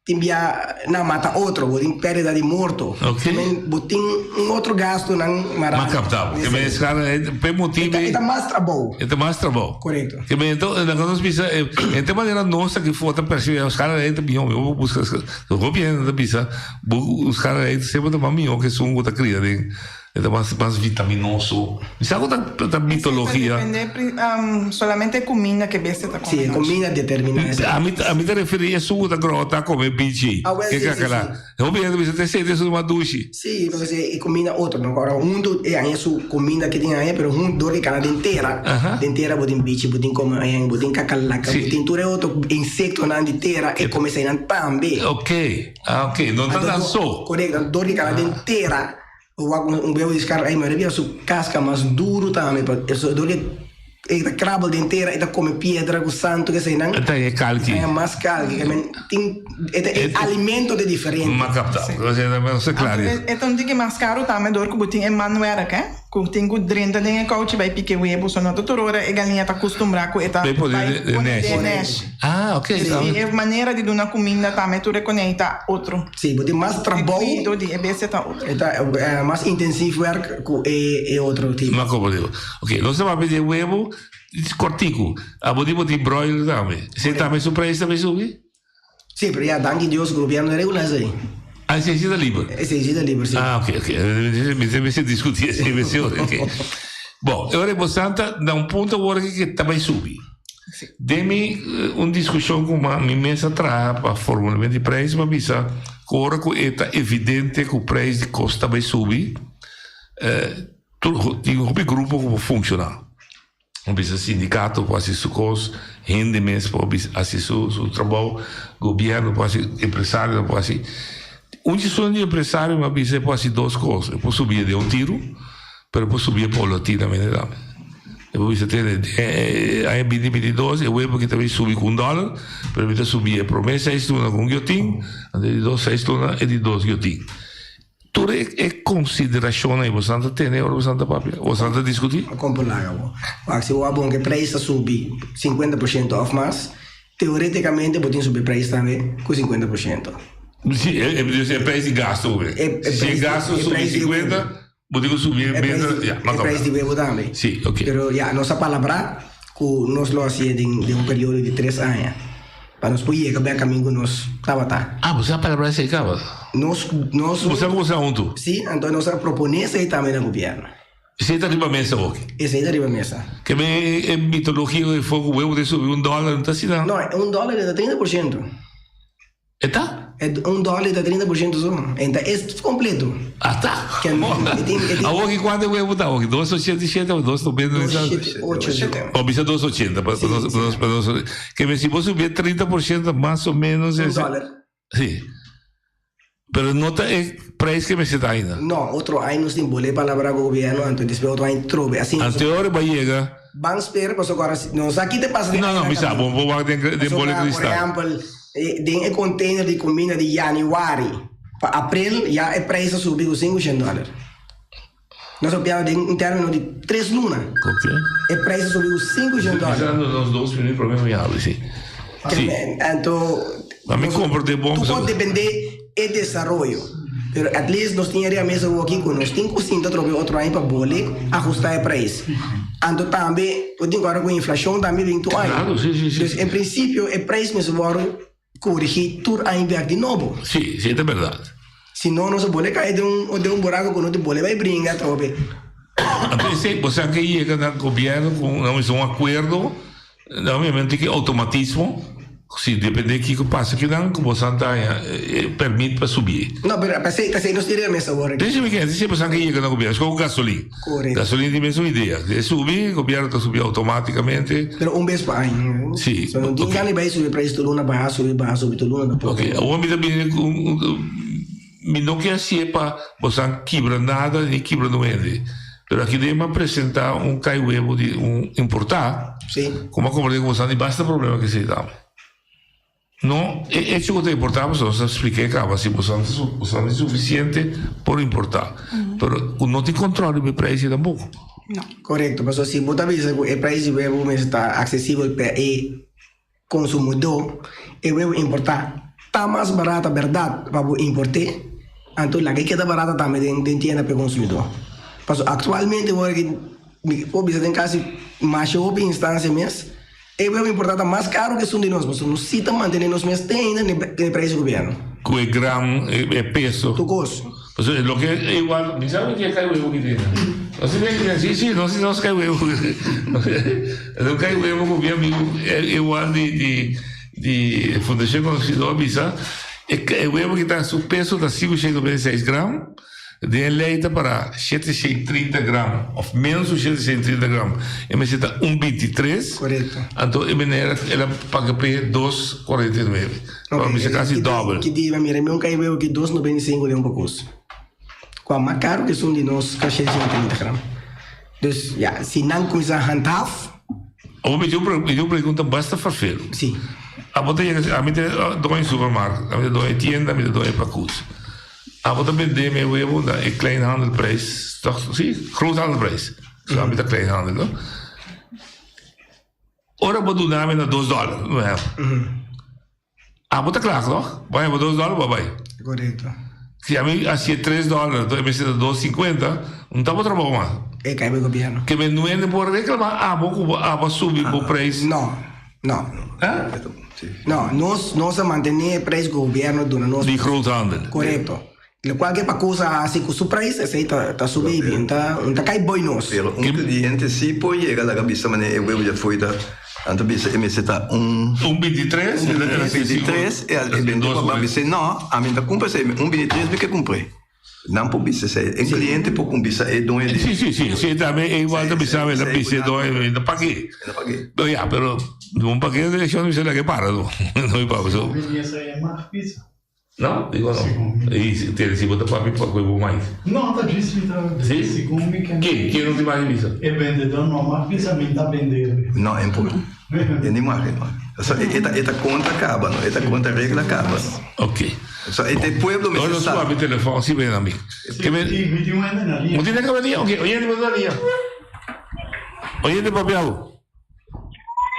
timbia na mata outro, bodin peridade di morto. Ok. Men botin un outro gasto nan mara. Ma captavo. Che me escala per motivi. È mais trabalho. È mais trabalho. Corretto. Che me então na quando pisa em tema de nossa que foi perceber os caras aí também eu buscar o governo da pisa os caras aí sempre da mami que são outra cria de mais vitaminoso. Mi sa da mitologia. Depende solamente comida che bestia ta come. Sì, comida determina. A mi te referi a su da grota come bici. Che cacala. Ovviamente você tem isso uma duche. Sì, perché è comida outro, agora é aí su comida che tem aí, pero dor que canada inteira bodin bici, bodin come aí, bodin cacala, bodin tudo outro insecto na inteira e come sei nan tambe. Ok. Ah, ok, non tá só. Corretto, dor que canada inteira. Um belo descarga aí, mas havia sua casca mais duro também, isso dor que krabbel inteira, e come pedra com santo que sei não. É calque. É mais calque, tem alimento de diferente. Ma capta, você claro. Então diga mais caro também dor que botin é manuera, que tem que drenta nem coach vai pique webo, só não totorora e galinha tá acostumada com eta. Ah, ok. Sim, é maneira de dar comida também tu reconhece outro. Sim, botin mais trabalho. De ebesse tá outro. É mais intensivo work é outro tipo. Ma come dico. Ok, non stiamo a vedere webo cortico. A motivo di broiler também. Você também su preço também subi? Sim, pero ya danke Dios, o governo regula isso aí. Ah, sei da libero? Sei da libero, sim. Ah, ok. Mi sembra si discutia essa questione. Okay. Bom, ora possiamo da un punto ora che também subi. Demi una discussione con mi messa tra a formula di prezzo, ma bisa ora che è evidente che il prezzo costa também subi. Tu gruppo come funziona. bisa sindicato pode ser coisa, rendimento pode ser seu trabalho, governo pode ser empresário pode ser. Onde são de empresário, mas bisa pode ser duas coisas. Eu posso subir de um tiro, mas posso subir paulatinamente também. Eu vou ter aí 2022 eu vou porque também subir com $1, mas eu subir promessa 6 luna com guilhotim, de 2 6 luna e de 2 guilhotim. Tudo é consideração aí, você não tem, você não papel, você não discutir? Como lá, se o abon que preço subir 50% off mais, teoreticamente pode subir preço também com 50%. Sim, é preço de gasto, se gasto subir 50%, pode subir é preço de bebo também. Sim, ok. Pero já nossa palavra, que nós lo hacía de um período de 3 anos. Para nós poder acabar caminho que nós estava. Você a palavra se acaba? Você usa um? Sim, então nós proponemos aí também no governo. Você está arriba a mesa hoje? Esse aí está arriba a mesa. Que é mitologia de fogo, o de subir $1, não está assim não? Não, $1 é de 30%. Está? É $1 de 30% só. Então é completo. Ah, tá. A hoje quando eu vou dar hoje? 2,87 ou 2,90? 2,80. Ou bisa 2,80. Que se você subir 30% mais ou menos... $1. Sim. Pero não é preço que me está ainda. Não, outro ano nós temos boleto para o governo, então depois outro ano trobe. Anterior vai chegar... Vamos esperar, mas agora... Nós aqui te passa... Não, me sabe, vou guardar de boleto de Estado. Por exemplo... tem um container de comida de januário para abril já é preço subir com $500. Nós opinamos em termos de 3 lunas. Ok. É preço subir com $500. Usando nos 2 minutos problema já, sim. Sim. Então, a mim compro de bom. Tudo pode depender do desenvolvimento. Pero at least nós tínhamos a mesa aqui com nós 5% trobe outro ano para boleto ajustar o preço. Então também, eu tenho agora com a inflação também vem tu aí. Claro, sim. Então, em princípio, o preço me vai corrigir tudo a enviar de novo. Sim, é verdade. Se não, não se pode cair de um buraco que não te pode vai brincar, trobe. Você que chega no governo com um acordo, obviamente que automatismo, se depende do que passa aqui não, como você permite para subir. Não, mas se nós tiramos essa hora. Deixa-me que você que chega no governo, com gasolina. Correto. Gasolina tem a mesma ideia. Se subir, o governo está subindo automaticamente. Pero vez para ano. Sim. Se não tem que vai subir para isso, luna vai subir tudo luna. Ok. O homem também não quer assim para você quebrar nada nem quebrar não vende. Pero aqui devemos apresentar caiuevo de importar. Sim. Como acomodei com você, não basta problema que se dá. Não, é que eu importar, você expliquei que se você é suficiente por importar. Mas não tem controle do preço tampouco. Não. Correto, mas se você avisa que o preço está acessível para o consumidor, e vai importar, está mais barato, verdade, para importar, então lá que queda barata também tem para o consumidor. Mas atualmente, você tem quase mais instância mesmo. E vai importar mais caro que são de nós, mas não necessita manter nos meses ainda no preço do governo. Com o gramo, é peso. Tu gosto. Mas o que é igual, me sabe que é caiuevo que tem? Você vê que sim, não se caiuevo. Não caiuevo com o governo é igual de Fundação Consumidor, é o que está o peso está 596 gramas. De leite para 730 gramas, ou menos de 730 gramas. E me está 1,23. Correto. Então, ela paga por 2,49. Então, me quase dobro. Que diga, mira, eu caio que 2,95 de um pouco. Qual mais caro que são de nós, que 730 gramas. Então, se não começar a handhaf. Ou me pergunta, basta farfeiro. Sim. A mim dou em supermercado, a mim dou em tienda, a mim dou em pacotes. Aber damit dem wir da ein Kleinhandelpreis, doch sim, Großhandelpreis. So haben wir der Kleinhandel, no? Ora vou dar me $2, não é? Tá claro, não? Vai $2, vai. Correto. Se a mim assim $3, então me será $2,50, não tá para trabalhar mais. É cai o governo. Que me não é por reclamar, vou subir o preço. Não. Não, nós mantemos o preço do governo do nosso. De Großhandel. Correto. Qualquer coisa assim com o preço, esse está subindo, então cai boi nós. Pero cliente se pode chegar lá cabeça, mas eu já fui da então bisa MC está 1,23 e ele vendeu para você não, a mim tá compra você 1,23 porque comprei. Não por bisa, é cliente por com bisa é dono. Sì, também é igual da bisa la bisa dono da paguei. Ya, pero un paquete de elección dice la que para, no hay pausa. No, digo no. E se botar papi para coisa mais. Não, tá disse Sì? Chi non ti mai visto? É vendedor normal, bisa me dá vender. Não, é importante. É nem mais. Esta conta acaba, não? Esta conta regla acaba. Ok. Este pueblo me non so mi telefono, si vede a me. Che me non ti devo dire, ok, oyente la linea. Oyente papiavo.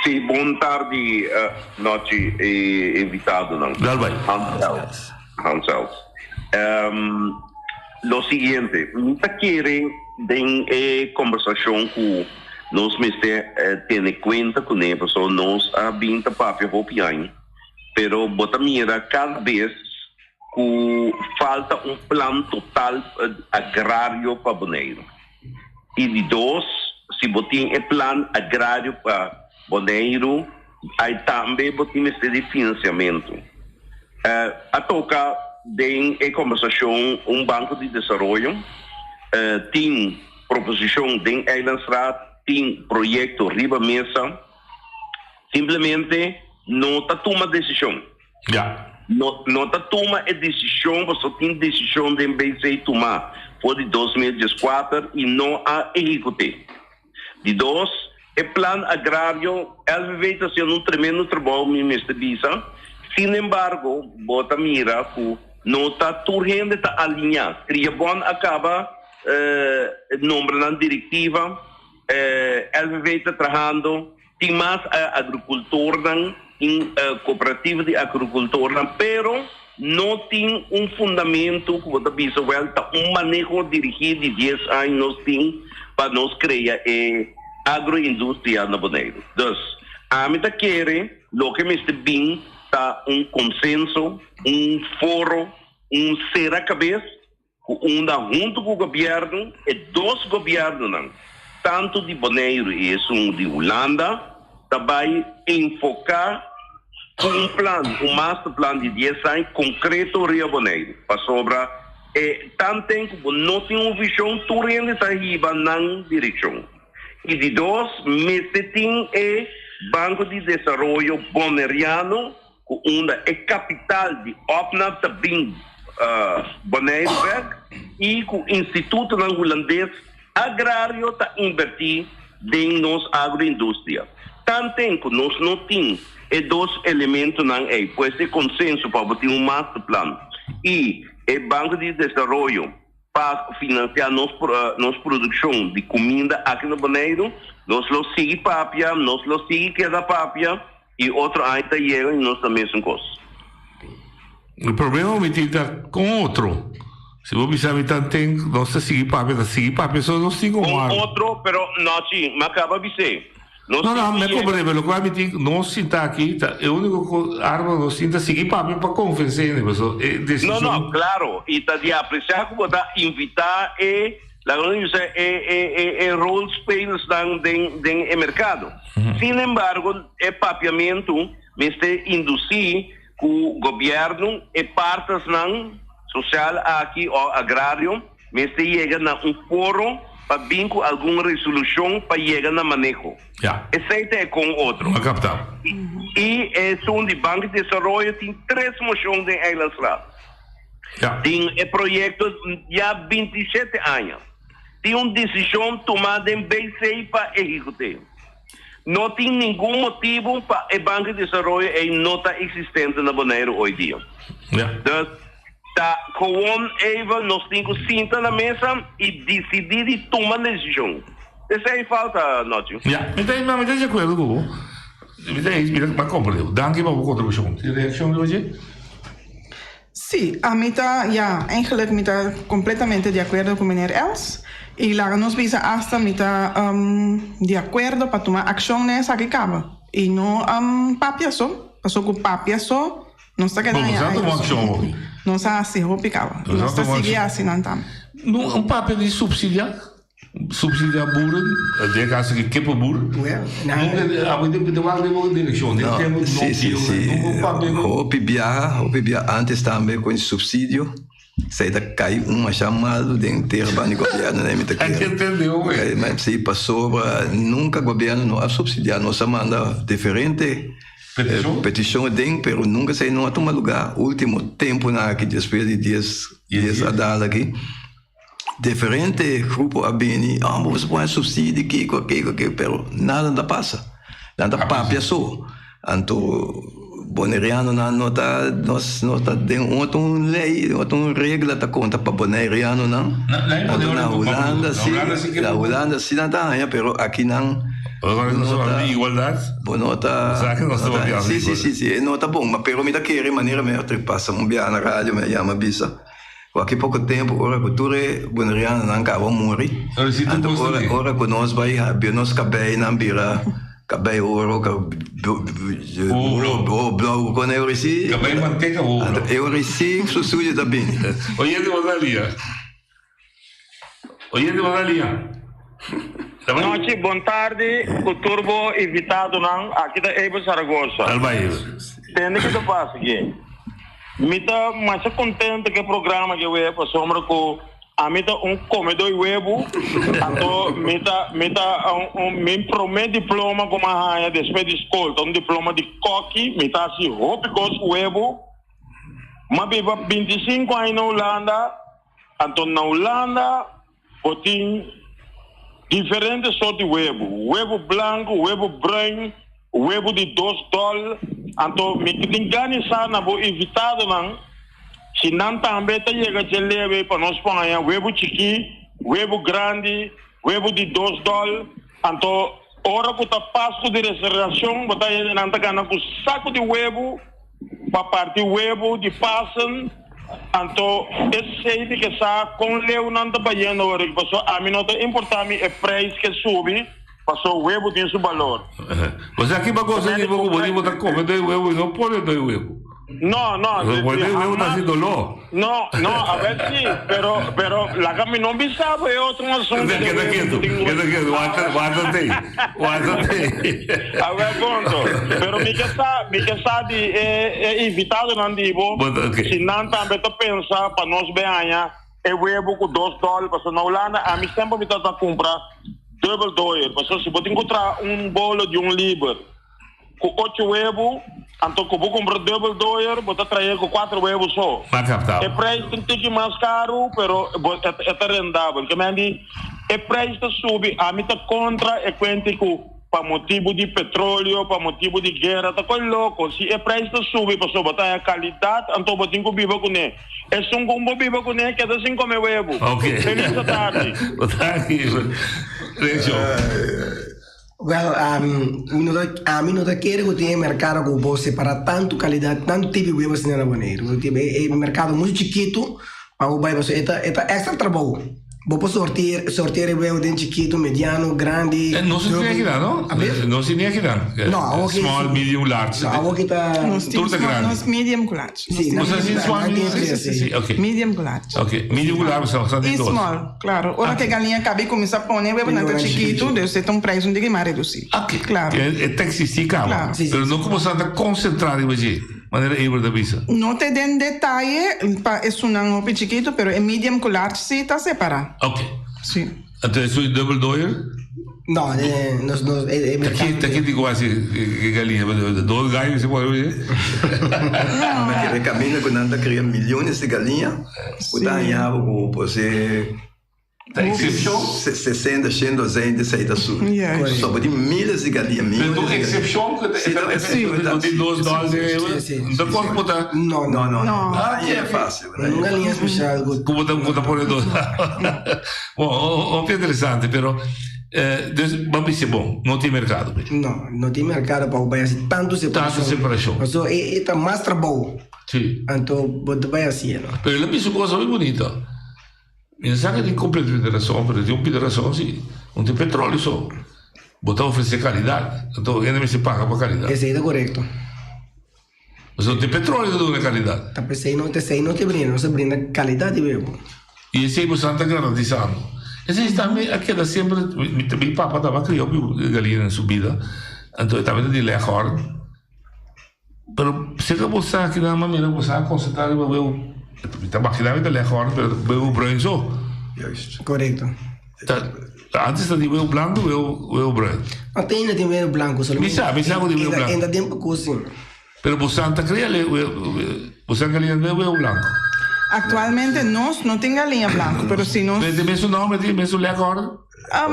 Sì, buon tardi, noci invitado. Hans Els. Lo siguiente, me quiere de conversación con nos tiene cuenta con eso, nos ha visto papel hopián, pero bota mira cada vez que falta plan total agrario para Bonaire. E de dois, se botin plan agrario para Bonaire, aí também botin de financiamento. A toca de conversação banco de desenvolvimento, tem proposição de Eilandstraat, tem projeto riba mesa, simplesmente não está tomando decisão. Não está tomando a decisão, você tem decisão de BC tomar por de 2014 e não a executar. De dois, o plano agrário, ele vai fazer um tremendo trabalho, ministro Bisa. Sin embargo, bota mira que não está turrendo está alinhado. Cria bom acaba número na diretiva, ele vai estar trabalhando, tem mais agricultura em cooperativa de agricultura, pero não tem fundamento que bota bisa volta manejo dirigido de 10 anos tem para nos criar agroindústria na Bonaire. Então, a mim tá querendo, lo que me está bem, tá consenso, foro, será cabeça, junto com o governo, e dois governos, tanto de Bonaire e de Holanda, também enfocar master plan de 10 anos concreto Rio Bonaire, para sobra, tanto tempo não tem uma visão, tu rende está riba na direção. E de dois, tem Banco de Desenvolvimento Bonaireano, onde é capital de OPNA também Bonaire e o Instituto Holandês Agrário está invertir em nossa agroindústria. Tanto tempo nós não temos dois elementos aí, pois é consenso para ter master plan e o Banco de Desenvolvimento para financiar nossa produção de comida aqui no Bonaire, nós lo sigue papia, nós lo sigue queda papia e outro ainda chega e nós também são coisas. O problema é que está com outro. Se você sabe tanto tempo, nós sigue papia, só nós temos com outro, pero não sim, mas acaba de ser. Não, me compreendo, lo que me digo, nós está aqui, é o único arma nós sinta seguir papel para convencer, né, pessoal. Não, claro, e está de apreciar como está invitar la organização role players no mercado. Sin embargo, o papiamento me está induzir que o governo e partes social aqui ou agrário me está chegando a foro para vir com alguma resolução para chegar no manejo. Esse é com outro. E são de Banco de Desenvolvimento, tem 3 moções de Eilandstraat. Tem projetos já 27 anos. Tem uma decisão tomada em BC para executar. Não tem nenhum motivo para o Banco de Desenvolvimento não estar existente na Bonaire hoje em dia. Então, com nós temos que sentar na mesa e decidir e tomar decisão. Essa é a falta, Nótio. Me dá de acordo com me compreendo. Dank voor uw contributie. De reactie de hoje? Sim, a mim está, eigenlijk me está completamente de acordo com o meneer Els. E lá nos visa hasta me está de acordo para tomar ação nessa que acaba. E não papia só, passou com papia só, não está querendo ação. Não está assim, vou picar. Não está seguir assim, não está. Um papel de subsidiar boeren, de caso que kepa boeren. O PBA antes também com subsídio, Sei da cai uma chamada de inteiro para o governo, né? Entendeu, velho? Mas se passou, nunca o governo não a subsidiar, nós manda diferente petição dentro, pero nunca sei não toma lugar. Último tempo na que depois de 10 a dar aqui, diferente grupo abini, vamos pôr subsídio aqui, pero nada da passa, nada papia só. Então Boneriano não tá tem outra lei, outra regra da conta para Boneriano não. Na Holanda sim não tá, pero aqui não. Agora nós falamos de igualdade. Sim, não tá bom, mas pero me dá querer maneira me passa um dia na rádio me chama bisa. Qualquer pouco tempo, ora cultura Boneriano não acaba morrer. Ora que nós vai nós cabei na bira. Cabelo ouro, blauw, quando eu recebi. Cabelo manteiga ouro. Eu recebi sujo também. Oye de Bodalia. Noite, boa tarde. O turbo invitado não aqui da Ebo Saragossa. Entende que passa aqui? Me tá mais contente que o programa que eu para sombra com a mim tá comedor webo, então me promete diploma como a rainha depois de escola, diploma de coque, me tá assim, hópicos webo, mas viva 25 anos na Holanda, então na Holanda, tem diferentes sortes de webo branco, webo branco, webo de $2, então me engane na vou invitado não. Se não também chega a leve para nós pôr webo chiqui, webo grande, webo de $2. Então, hora que está passo de reservação, você não está ganhando com saco de webo, para partir webo de passam. Então, esse sei que está com leu não está banhando hora que passou. A mim não é importante é preço que sube, passou o webo tem seu valor. Mas aqui para você de pouco bonito está comendo webo e não pode dar webo. No, a ver sí, pero la que no me sabe es otro asunto. Guárdate. A ver, conto. Pero mi que está invitado en Andivo, si no también te pensa para nos vean, el huevo con $2, para na Holanda, a mí siempre me está comprar $2. Porque si vos encontrar un bolo de $1, com 8 huevos, então que vou comprar $2, vou trazer com 4 huevos só. O preço tem mais caro, mas é rendável. Que me diz, o preço sube, a mim está contra é quanto para motivo de petróleo, para motivo de guerra, está coisa louco. Se o preço sube, pessoal, botar a qualidade, então vou ter que viver com ele. É só como viver com ele, que é assim como eu huevo. Feliz tarde. Boa tarde. Well, a mí no te quiere que tiene mercado con vos para tanto calidad, tanto tipo de huevos en el abonero. Es un mercado muy chiquito, para vos esta extra trabajo. Vos podés sortear el huevo de chiquito, mediano, grande. No se tiene que dar, ¿no? No se tiene que dar. No, small, medium, large. No, vos está medium con large. Sí, medium con large. Ok, medium con large são e small, claro. Ora que a galinha acaba e começa a pôr huevo na chiquito, deve ser um preço de mais reduzido. Ok, claro. Tem que existir, calma. Mas não começando a concentrar em você. Maneira híbrida bisa. No te den detalle, es un hopi chiquito, pero el medium con large sí está separado. Ok. Sí. Entonces, ¿soy double doyer? No, Aqui digo assim, galinha, dois galhos, você pode ver? Mas que camina quando anda cria milhões de galinhas, o danhado você exception 60, 100, 200, 200. Só pode milhares de galinhas. Então, exception, de $2. Então, quanto botar? Não. Aí é fácil. Uma galinha especial. Como botar por $2? Bom, é interessante, pero vamos dizer, bom, não tem mercado. Não tem mercado para fazer tanto separação. Então, é mais trabalho. Sim. Então, vai assim. Mas eu penso coisa muito bonita. Mi sa che di completamente razão, perché di un po' di razão, sì, non tem petróleo só. Botar oferecer qualidade, então ainda me se paga por qualidade. Esse aí é correto. Mas não tem petróleo, não tem qualidade. Tá, mas não te brinda qualidade mesmo. E esse aí você está garantizando. Esse aí também, aqui da sempre, meu papa estava criando galinha na subida, então estava de leghorn. Mas se você aqui na maneira, você concentrar o Tá máquina de leggen hoor, wil bruin zo. Juist. Correcto. Antes dat die wil blanco, wil bruin. Até tem meio branco, só. Misa com de wil blanco. Ainda tempo cozinha. Pero por Santa Cria, você galinha de wil blanco. Actualmente nós não tem galinha branca, pero se nós... Tem mesmo nome, tem mesmo leggen.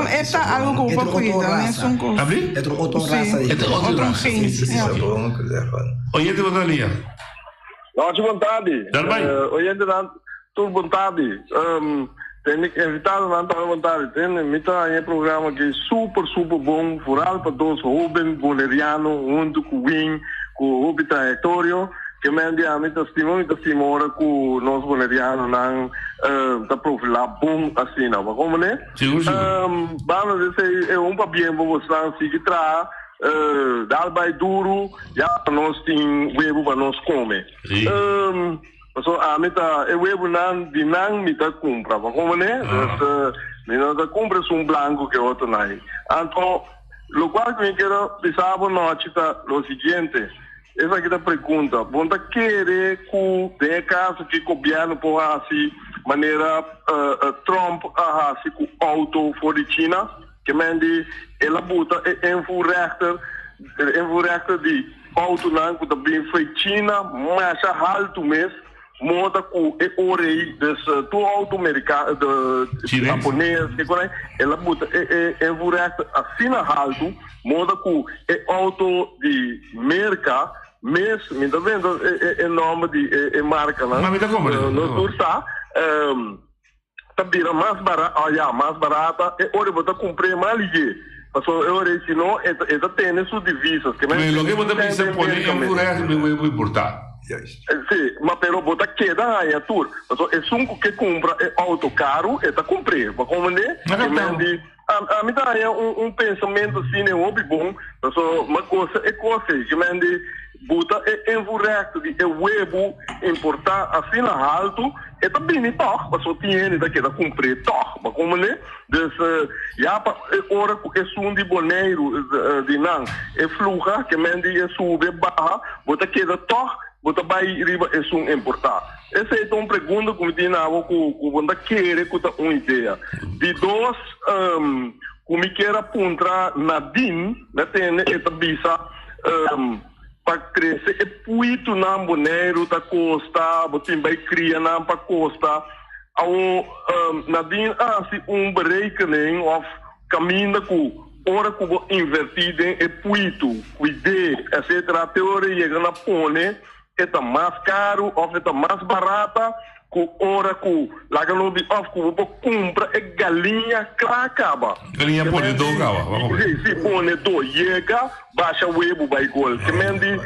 Esta algo que eu cuida, mesmo com... Abri? É outra raça. É outra raça. Oye, te galinha. Não, de vontade. Oye, tudo vontade. Tem invitado na tua vontade. Tem um programa que é super bom, foral para todos os jovens bolerianos, junto com o Win, com o trajectório. Que me dia me testimônio com nós bolerianos não tá profilar bom assim não, mas como né? Vamos dizer é papel para você seguir tra dar vai duro já nós tem web para nós comer. So a meta é web não de não me tá compra, mas como né? Me não tá compra blanco que outro não. Então, lo qual que me quero pensar noite tá o seguinte. Essa aqui é a pergunta. Você quer que tem caso que o governo pode assim maneira Trump assim com auto fora de China, que mende ela bota envorechter de auto não que também foi China, mas a alto mês moda com orei desse tu auto americano de japonês que quando ela bota envorechter assim na alto moda com auto de merca mês, me está vendo é nome de marca, não? Mas me está como? Não está, também mais barata, e hoje você comprar mais ligeiro. Porque hoje se não, tem suas divisas. Mas o que você pensa por aí é muito importante. Sim, mas pero você queda aí a tour. Porque é sunco que compra auto caro, está comprei. Mas como né? A mim dá pensamento assim, é bom. Uma coisa é coisa, que me buta envoreto de web importar assim na alto e também nem toque, mas só tinha daqui da cumprir toque, mas como né? Já para hora que é de boneiro de não é fluxa que mende é sube barra, bota que da toque, bota vai riba é importar. Essa é uma pergunta que me tinha que quando quer que tá uma ideia de dois como quer apontar na din, né tem essa bisa para crescer, é muito na boneiro da costa, botim vai criar na para costa, ao nadin assim berekening of caminho com hora que vou invertir é muito, cuidar, etc. A teoria chega na pone, é mais caro ou é mais barata, com hora que lá que não of que vou comprar é galinha cracaba. Galinha pone do cava, vamos ver. Se pone do chega baixa web vai gol. Que mendi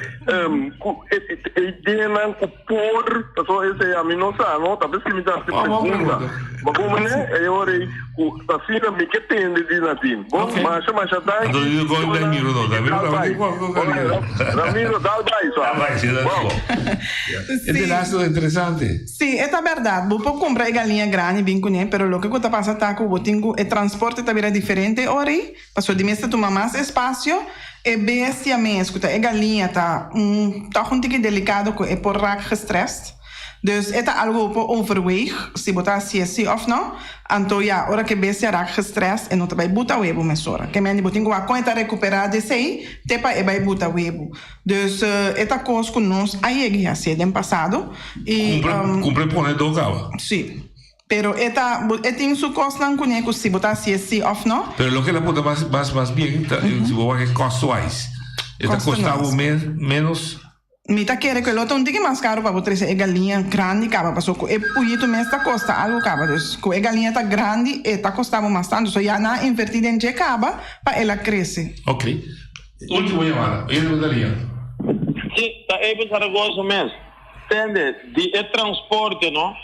ideia não com por, só esse é a mim não sabe, não, talvez que me dá essa pergunta. Mas como né, é hora que assim me que tem de natim. Bom, mas já tá. Então eu vou dar miro não, dá miro. Ramiro dá vai só. Vai, sim. É interessante. Sim, é verdade. Vou comprar galinha grande bem com pero lo que está passando tá com o tingo é transporte também diferente ora, passou de mesa tomar mais espaço. É bestia mesmo, é galinha, tá um tique delicado que é por raak gestrest. Dus é algo op overweeg, se botar assim of não. Então, ja, ora que bestia raak gestrest, e não vai botar o webo mesora. Que me botin com a conta recuperar desse aí, tepa e vai botar o webo. Dus é coisa que nós aí já sei do passado e cumpre pone do cava. Sim. Pero tem su costa não conheço se botar assim ou não. Pero lo que ela puta mais bem, se vou que cost-wise. Esta custava menos. Me tá querendo que o outro tique mais caro para botar essa galinha grande, cava, passou que é puito mesmo costa algo cava, dus que a galinha tá grande e tá custando bastante, so já na invertida em que cava para ela crescer. Ok. Última chamada, galinha. Sim, tá aí para gosto mesmo. Entende? De transporte, não?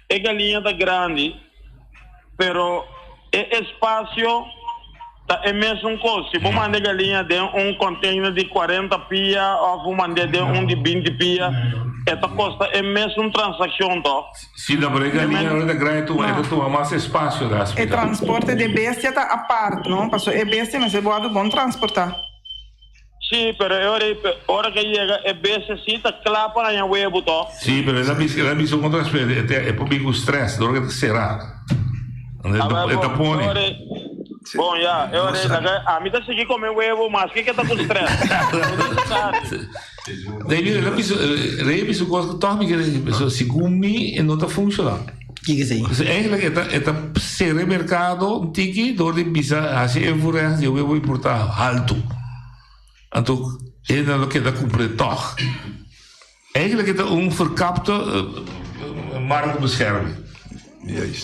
É galinha da grande, pero é espaço tá é mesmo coisa. Se vou mandar galinha de container de 40 pia ou vou mandar de de 20 pia, essa costa é mesmo transação, tá? Se dá para galinha não é grande, tu mais espaço das. É transporte de bestia tá a parte, não? Passou é bestia, mas é bom transportar. Sí, pero ahora que llega, el veces sí te clapa en el huevo todo. Sí, pero ela bisou contra as pessoas, é por mim com stress, dor que será. Eta pone. Bom, já, a mim tá seguindo comer huevo, mas que tá com stress? Daí ela bisou coisa que torna que pessoa segumi e não tá funcionando. Que é isso? Eigenlijk é ser mercado tiki dor de bisa assim evora eu vou importar alto. Então é não que dá cumprir toch. Eigenlijk é verkapte marktbescherming.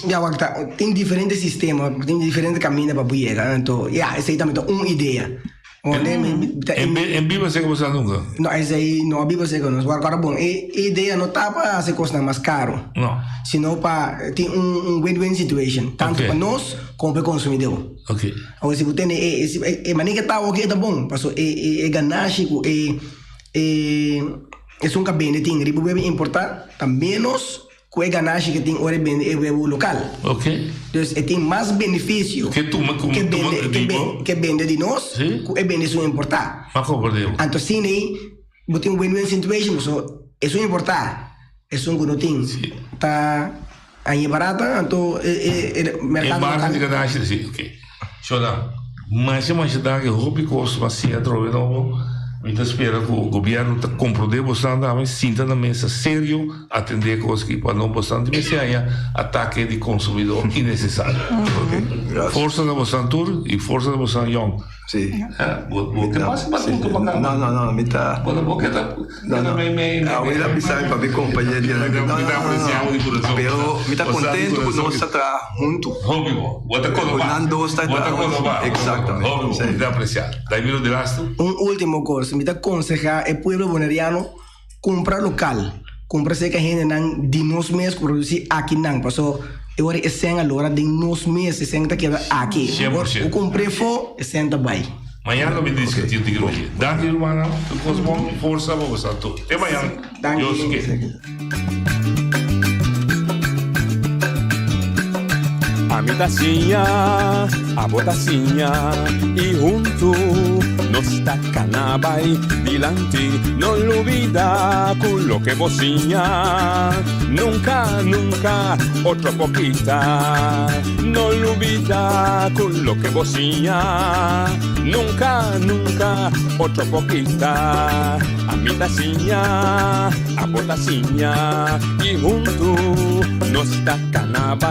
Ja, wacht, tem diferentes sistemas, tem diferentes caminhos para chegar. Então, essa aí também é uma ideia. Em Biba você começar nunca? Não, essa aí não a Biba você começa. Agora, bom, a ideia não está para se custar mais caro. Não. Senão para ter win-win situation. Tanto para nós como para o consumidor. Ok. Agora, se você tem a maneira que está ok, tá bom. Porque é ganagem, é um cabine, tem que importar, também nós com a ganagem que tem hora o local. Ok. Então, tem mais benefício que vende de nós, que vende isso importar. Mas como perdeu? Então, sim, aí, tem um win-win situation, é isso importar, é isso que não tem. Tá aí barata, então, mercado. É margem de ganagem, sim, ok. Shoda, mas é uma cidade que rouba custo, mas se entra de novo. Então espera que o governo compreender bastante, mas sinta na mesa sério atender coisas que para não bastante mas há ataque de consumidor innecessário. Okay. Força da Bosantur e força da Bosan Young. Sim. Que passa para tudo para cá? Não, me tá. Quando você tá, não me. Não, ele avisar para me acompanhar de lá. Não, pero me tá contente que nós está junto. Óbvio. Bota colombo. Exatamente. Muito apreciado. Daí viro de lasto. Último coisa, me tá aconselhar o povo boneriano comprar local. Comprar se que a gente não de nós mesmos produzir aqui não, passou. Eu era essência agora de nos meses essência que aqui. 100%. Eu comprei for essência vai. Amanhã não me diz que tinha que ir. Danke, irmã. Tu com força para você tudo. Até amanhã. A mi tacinha, a botacinha e junto nos tacanabay dilante no lo olvida con lo que bocinha nunca, nunca otra poquita no lo olvida con lo que bocinha nunca, nunca otra poquita a mi tacinha, a botacinha y junto nos tacanabay